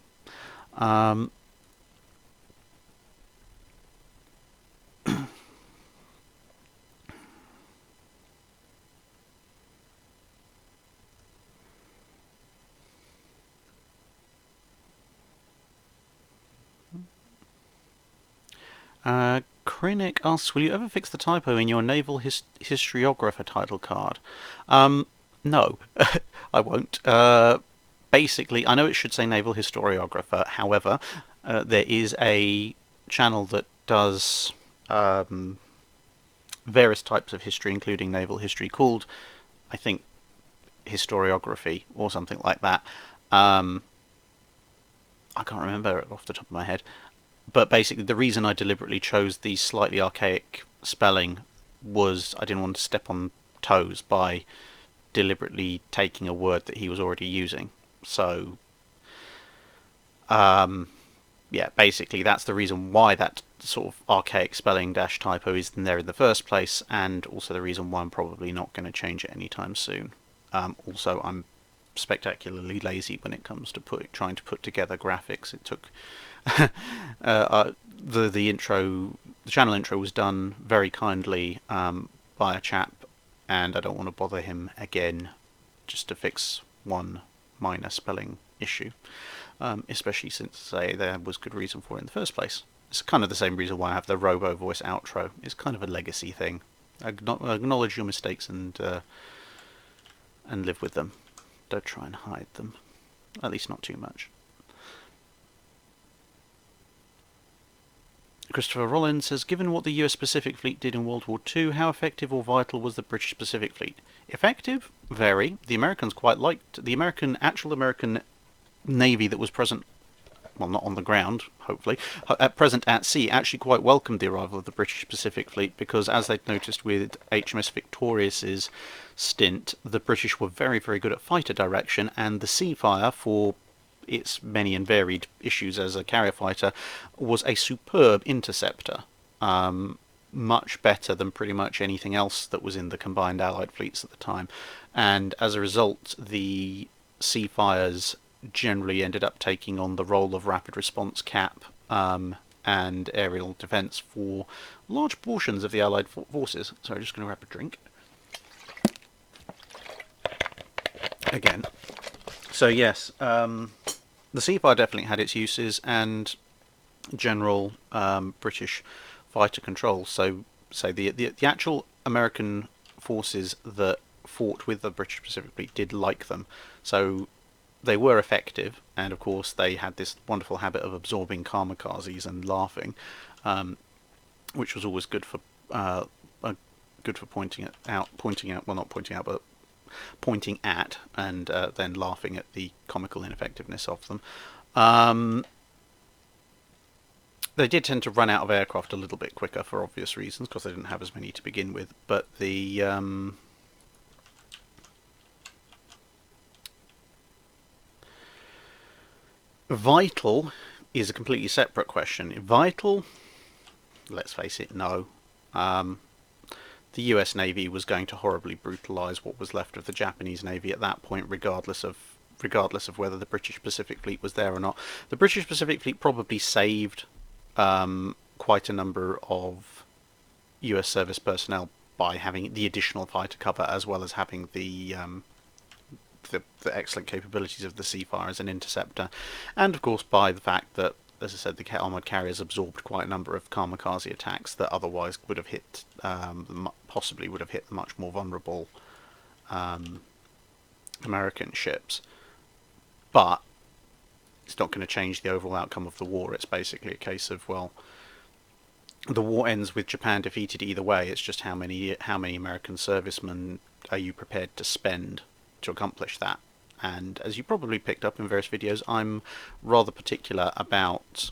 Krennic asks, will you ever fix the typo in your Naval Historiographer title card? No, I won't. Basically, I know it should say Naval Historiographer, however, there is a channel that does various types of history, including naval history, called, I think, Historiography, or something like that. I can't remember it off the top of my head. But basically, the reason I deliberately chose the slightly archaic spelling was I didn't want to step on toes by deliberately taking a word that he was already using. So, yeah, basically that's the reason why that sort of archaic spelling dash typo is in there in the first place, and also the reason why I'm probably not going to change it anytime soon. Also, I'm spectacularly lazy when it comes to trying to put together graphics. It took the channel intro was done very kindly by a chap, and I don't want to bother him again just to fix one minor spelling issue, especially since, say, there was good reason for it in the first place. It's kind of the same reason why I have the robo voice outro. It's kind of a legacy thing. Acknowledge your mistakes and live with them. Don't try and hide them. At least not too much. Christopher Rollins says, given what the US Pacific Fleet did in World War II, how effective or vital was the British Pacific Fleet? Effective? Very. The Americans quite liked the actual American Navy that was present, well, not on the ground, hopefully, present at sea, actually quite welcomed the arrival of the British Pacific Fleet, because as they'd noticed with HMS Victorious's stint, the British were very, very good at fighter direction, and the sea fire, for its many and varied issues as a carrier fighter, was a superb interceptor. much better than pretty much anything else that was in the combined Allied fleets at the time, and as a result the Seafires generally ended up taking on the role of rapid response cap and aerial defence for large portions of the Allied forces. So I'm just going to grab a drink again. So yes, the Seafire definitely had its uses, and general British fighter control. So say the actual American forces that fought with the British Pacific Fleet did like them, so they were effective, and of course they had this wonderful habit of absorbing kamikazes and laughing, which was always good for pointing at and then laughing at the comical ineffectiveness of them. They did tend to run out of aircraft a little bit quicker for obvious reasons, because they didn't have as many to begin with, but the vital is a completely separate question. Vital, let's face it, no. The US Navy was going to horribly brutalise what was left of the Japanese Navy at that point, regardless of whether the British Pacific Fleet was there or not. The British Pacific Fleet probably saved quite a number of US service personnel by having the additional fighter cover, as well as having the excellent capabilities of the Seafire as an interceptor, and of course by the fact that, as I said, the armoured carriers absorbed quite a number of kamikaze attacks that otherwise would have hit, possibly would have hit the much more vulnerable American ships. But it's not going to change the overall outcome of the war. It's basically a case of, well, the war ends with Japan defeated either way. It's just how many American servicemen are you prepared to spend to accomplish that. And as you probably picked up in various videos, I'm rather particular about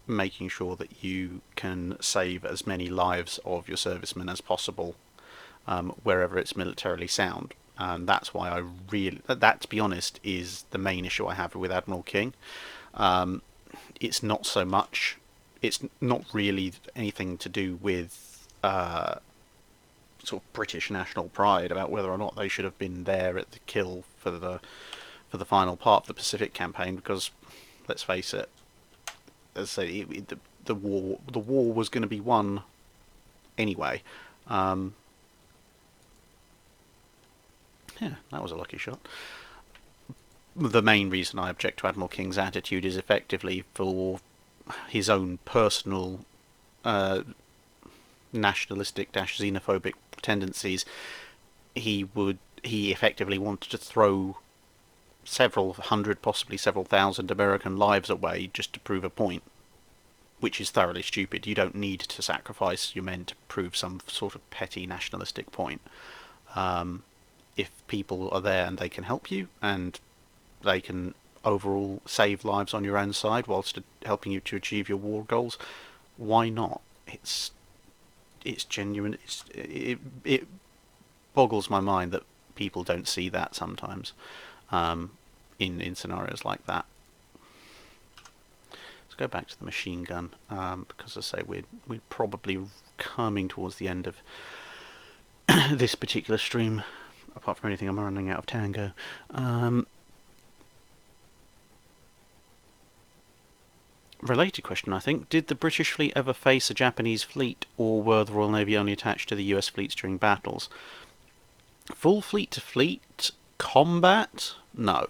making sure that you can save as many lives of your servicemen as possible wherever it's militarily sound. And that's why I really, that to be honest, is the main issue I have with Admiral King. It's not so much, it's not really anything to do with sort of British national pride about whether or not they should have been there at the kill for the final part of the Pacific campaign, because let's face it, as I say, the war was going to be won anyway. Yeah, that was a lucky shot. The main reason I object to Admiral King's attitude is effectively for his own personal nationalistic xenophobic tendencies. He effectively wanted to throw several hundred, possibly several thousand American lives away just to prove a point, which is thoroughly stupid. You don't need to sacrifice your men to prove some sort of petty nationalistic point. If people are there and they can help you, and they can overall save lives on your own side whilst helping you to achieve your war goals, why not? It's genuine. It boggles my mind that people don't see that sometimes in scenarios like that. Let's go back to the machine gun, because as I say, we're probably coming towards the end of this particular stream. Apart from anything, I'm running out of tango. Related question, I think. Did the British fleet ever face a Japanese fleet, or were the Royal Navy only attached to the US fleets during battles? Full fleet-to-fleet combat? No.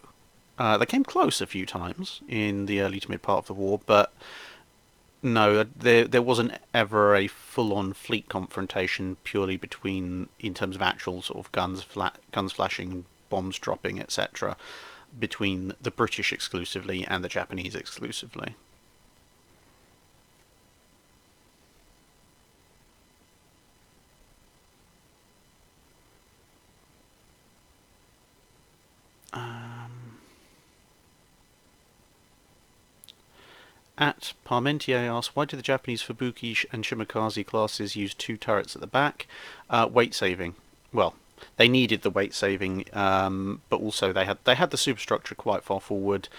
They came close a few times in the early to mid part of the war, but no, there wasn't ever a full-on fleet confrontation purely between, in terms of actual sort of guns flashing, bombs dropping, etc., between the British exclusively and the Japanese exclusively. At Parmentier asks, why do the Japanese Fubuki and Shimakaze classes use two turrets at the back? Weight saving. Well, they needed the weight saving, but also they had the superstructure quite far forward.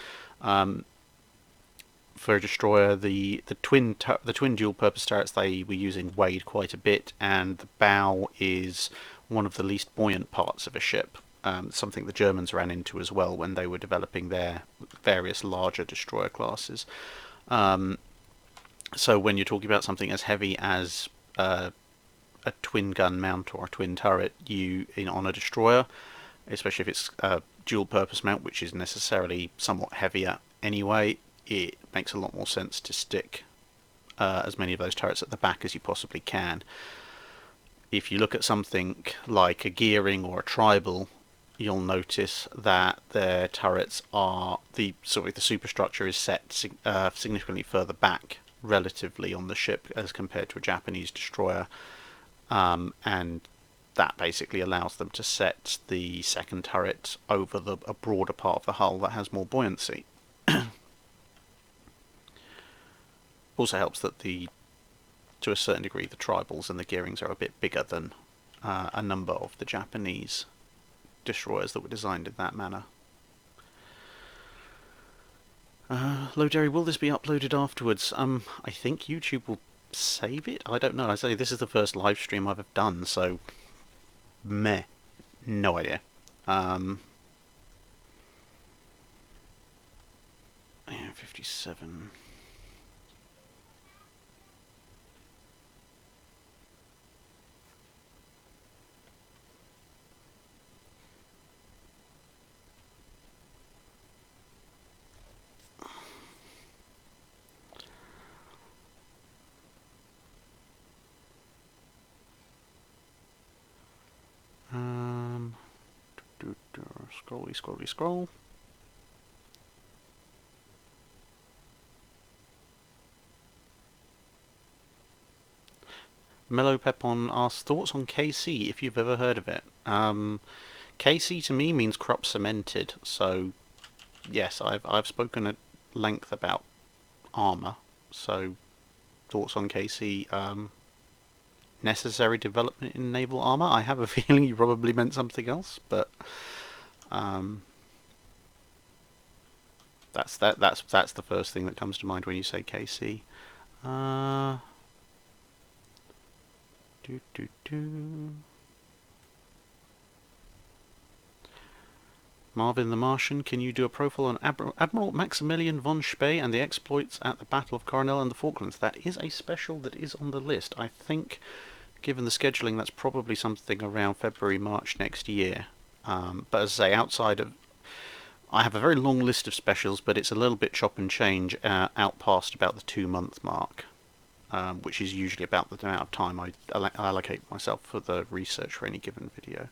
for a destroyer, the twin dual purpose turrets they were using weighed quite a bit, and the bow is one of the least buoyant parts of a ship. Something the Germans ran into as well when they were developing their various larger destroyer classes. So when you're talking about something as heavy as a twin gun mount or a twin turret, on a destroyer, especially if it's a dual purpose mount, which is necessarily somewhat heavier anyway, it makes a lot more sense to stick as many of those turrets at the back as you possibly can. If you look at something like a gearing or a tribal, you'll notice that their turrets are the superstructure is set significantly further back relatively on the ship as compared to a Japanese destroyer, and that basically allows them to set the second turret over a broader part of the hull that has more buoyancy. Also helps that to a certain degree, the tribals and the gearings are a bit bigger than a number of the Japanese destroyers that were designed in that manner. Loderi, will this be uploaded afterwards? I think YouTube will save it? I don't know. I say this is the first live stream I've ever done, so meh. No idea. Yeah, 57. Scrolly. Mellow Pepon asks thoughts on KC if you've ever heard of it. KC to me means crop cemented, so yes, I've spoken at length about armour. So thoughts on KC. Necessary development in naval armour. I have a feeling you probably meant something else, but that's the first thing that comes to mind when you say KC. Marvin the Martian, can you do a profile on Admiral Maximilian von Spee and the exploits at the Battle of Coronel and the Falklands? That is a special that is on the list. I think, given the scheduling, that's probably something around February, March next year. But as I say, outside of... I have a very long list of specials, but it's a little bit chop and change out past about the 2-month mark, which is usually about the amount of time I allocate myself for the research for any given video.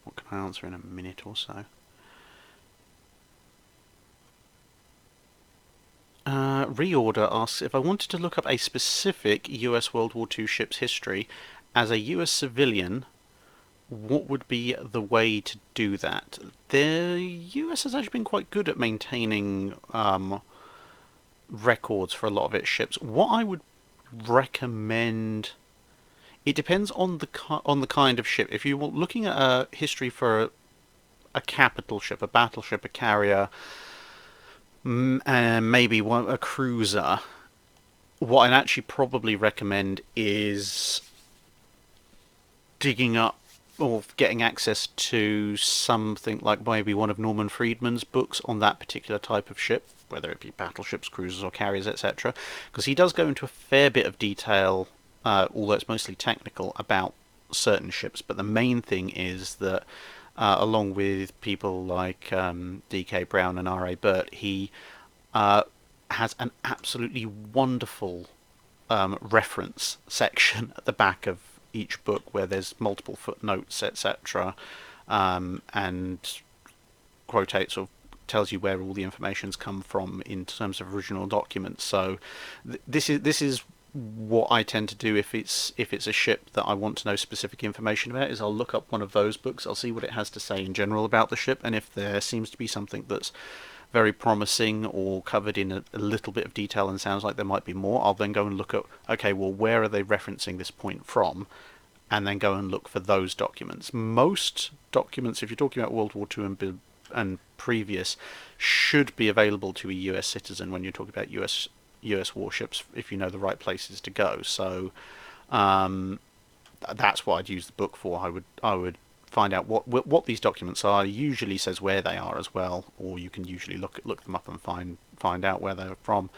What can I answer in a minute or so? Reorder asks, if I wanted to look up a specific US World War II ship's history as a US civilian, what would be the way to do that? The US has actually been quite good at maintaining records for a lot of its ships. What I would recommend... It depends on the kind of ship. If you're looking at a history for a capital ship, a battleship, a carrier, and maybe a cruiser, what I'd actually probably recommend is digging up or getting access to something like maybe one of Norman Friedman's books on that particular type of ship, whether it be battleships, cruisers or carriers, etc. Because he does go into a fair bit of detail, although it's mostly technical, about certain ships. But the main thing is that along with people like D.K. Brown and R.A. Burt, he has an absolutely wonderful reference section at the back of each book where there's multiple footnotes, etc., and quotates or tells you where all the information's come from in terms of original documents. So this is what I tend to do if it's a ship that I want to know specific information about, is I'll look up one of those books, I'll see what it has to say in general about the ship, and if there seems to be something that's very promising or covered in a little bit of detail and sounds like there might be more, I'll then go and look at, okay, well, where are they referencing this point from? And then go and look for those documents. Most documents, if you're talking about World War II and previous, should be available to a US citizen when you're talking about US warships, if you know the right places to go. So that's what I'd use the book for. I would find out what these documents are. It usually says where they are as well, or you can usually look them up and find out where they're from,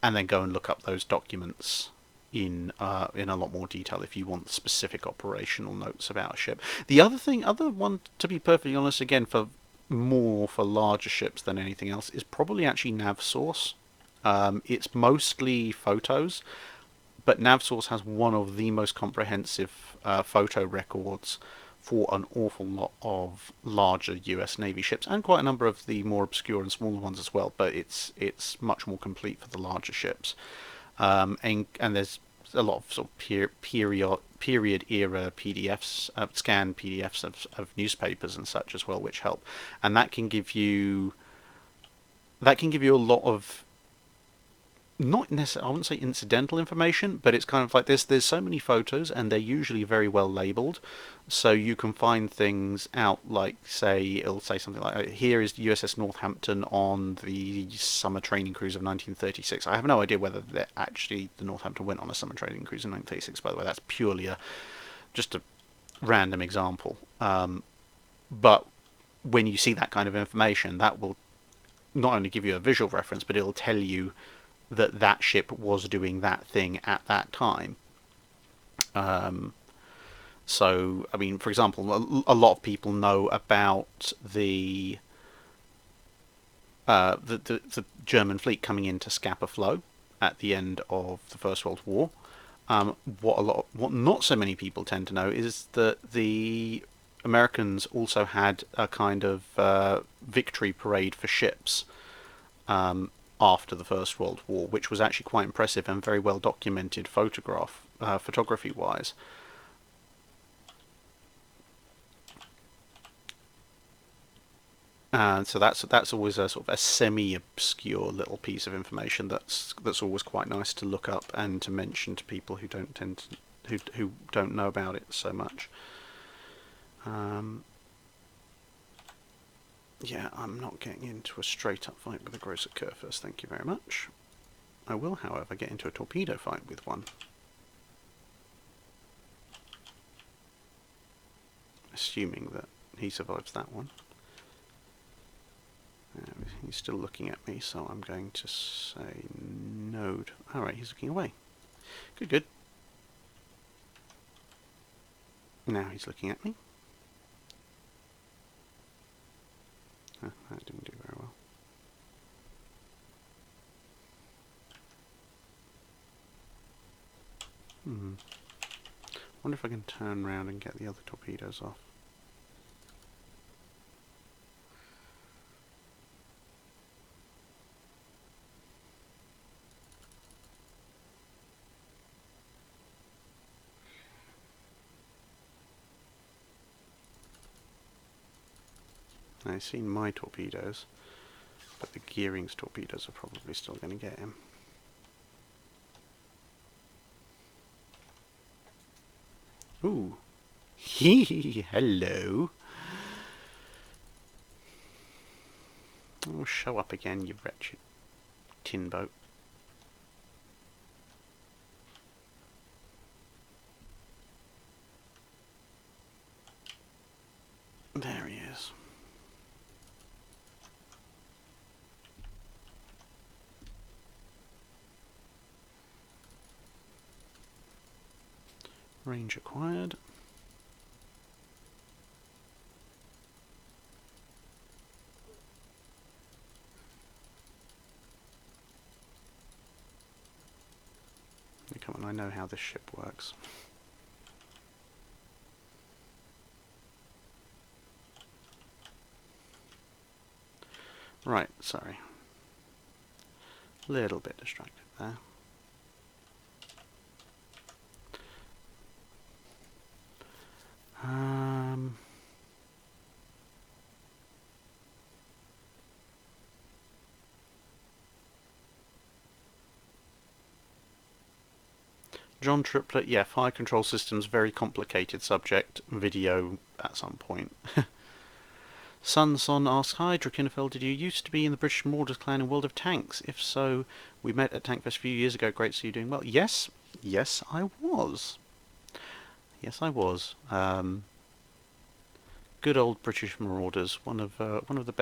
and then go and look up those documents in a lot more detail if you want specific operational notes about a ship. The other one, to be perfectly honest, again for larger ships than anything else, is probably actually NavSource. It's mostly photos, but NavSource has one of the most comprehensive photo records for an awful lot of larger US Navy ships, and quite a number of the more obscure and smaller ones as well, but it's much more complete for the larger ships. And there's a lot of sort of period era PDFs, scanned PDFs of newspapers and such as well, which help. And that can give you a lot of, not necessarily, I wouldn't say incidental information, but it's kind of like there's so many photos and they're usually very well labeled, so you can find things out, like it'll say something like, here is USS Northampton on the summer training cruise of 1936. I have no idea whether the Northampton went on a summer training cruise in 1936, by the way. That's purely just a random example. But when you see that kind of information, that will not only give you a visual reference, but it'll tell you that ship was doing that thing at that time. So, I mean, for example, a lot of people know about the German fleet coming into Scapa Flow at the end of the First World War. What not so many people tend to know is that the Americans also had a kind of victory parade for ships after the First World War, which was actually quite impressive and very well documented photography-wise. And so that's always a sort of a semi-obscure little piece of information that's always quite nice to look up and to mention to people who who don't know about it so much. Yeah, I'm not getting into a straight-up fight with a Grosser Kerr first, thank you very much. I will, however, get into a torpedo fight with one. Assuming that he survives that one. He's still looking at me, so I'm going to say no. Alright, he's looking away. Good. Now he's looking at me. That didn't do very well. Wonder if I can turn around and get the other torpedoes off. I've seen my torpedoes, but the Gearing's torpedoes are probably still going to get him. Ooh. Hello. Oh, show up again, you wretched tin boat. There he is. Range acquired. Come on, I know how this ship works. Right, sorry. Little bit distracted there. John Triplet, yeah, fire control systems, very complicated subject, video at some point. Sunson asks, hi Drachinifel, did you used to be in the British Marauders clan in World of Tanks? If so, we met at Tankfest a few years ago, great to see you doing well. Yes, yes I was. Yes I was. Good old British Marauders, one of the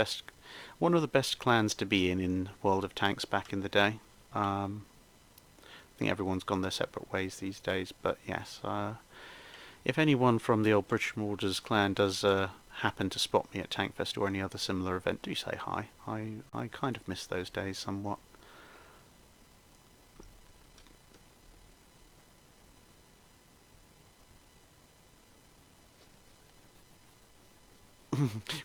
best clans to be in World of Tanks back in the day. I think everyone's gone their separate ways these days, but yes, if anyone from the old British Marauders clan does happen to spot me at Tankfest or any other similar event, do say hi. I kind of miss those days somewhat.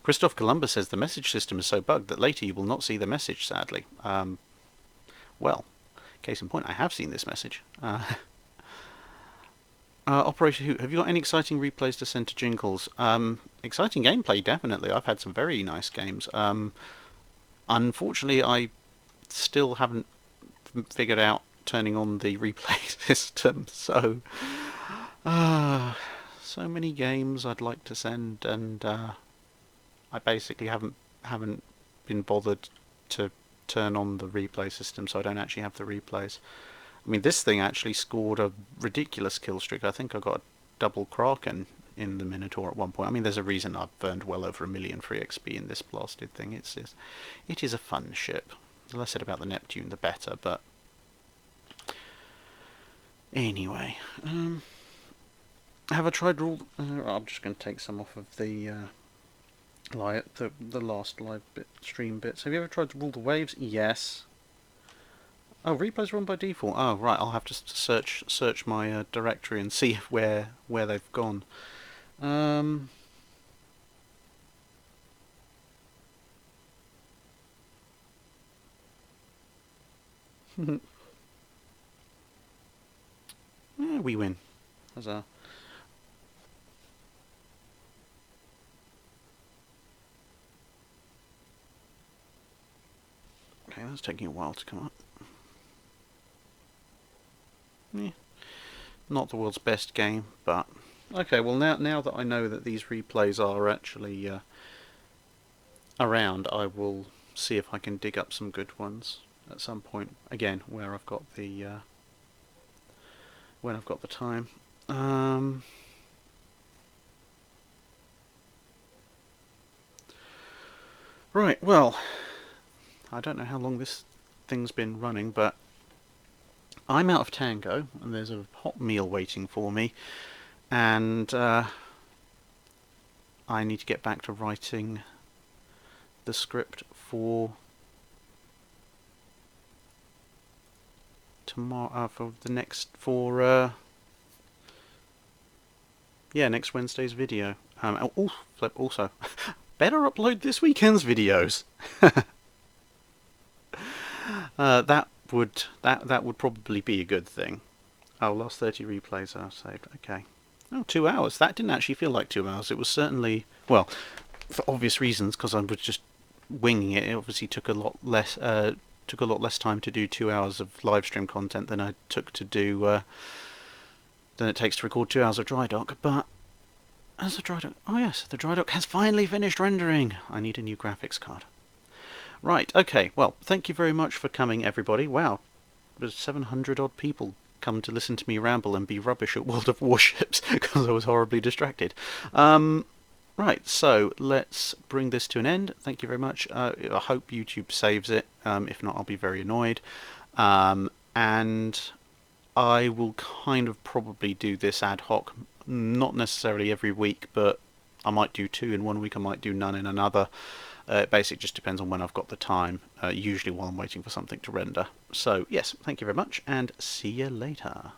Christoph Columbus says the message system is so bugged that later you will not see the message, sadly. Well, case in point, I have seen this message. Operator Who, have you got any exciting replays to send to Jingles? Exciting gameplay, definitely. I've had some very nice games. Unfortunately, I still haven't figured out turning on the replay system, so so many games I'd like to send, and I basically haven't been bothered to turn on the replay system, so I don't actually have the replays. I mean, this thing actually scored a ridiculous kill streak. I think I got a double Kraken in the Minotaur at one point. I mean, there's a reason I've burned well over 1 million free XP in this blasted thing. It is a fun ship. The less said about the Neptune, the better, but anyway. Have I tried rule... I'm just going to take some off of the last live stream bits. Have you ever tried to rule the waves? Yes. Oh, replays are on by default. Oh, right. I'll have to search my directory and see where they've gone. Yeah, we win. Huzzah. Okay, that's taking a while to come up. Yeah, not the world's best game, but okay. Well, now that I know that these replays are actually around, I will see if I can dig up some good ones at some point. Again, where I've got the when I've got the time. Right. Well, I don't know how long this thing's been running, but I'm out of tango, and there's a hot meal waiting for me, and I need to get back to writing the script for tomorrow, next Wednesday's video. Also, better upload this weekend's videos. That would probably be a good thing. Oh, last 30 replays are saved. Okay. Oh, 2 hours. That didn't actually feel like 2 hours. It was certainly, well, for obvious reasons, because I was just winging it. It obviously took a lot less time to do 2 hours of live stream content than I took to do than it takes to record 2 hours of Drydock. But as the Drydock, oh yes, the Drydock has finally finished rendering. I need a new graphics card. Right, okay, well, thank you very much for coming, everybody. Wow, there's 700 odd people come to listen to me ramble and be rubbish at World of Warships because I was horribly distracted. Right, so let's bring this to an end. Thank you very much. I hope YouTube saves it. If not, I'll be very annoyed. And I will kind of probably do this ad hoc, not necessarily every week, but I might do 2 in 1 week, I might do none in another. It basically just depends on when I've got the time, usually while I'm waiting for something to render. So, yes, thank you very much, and see you later.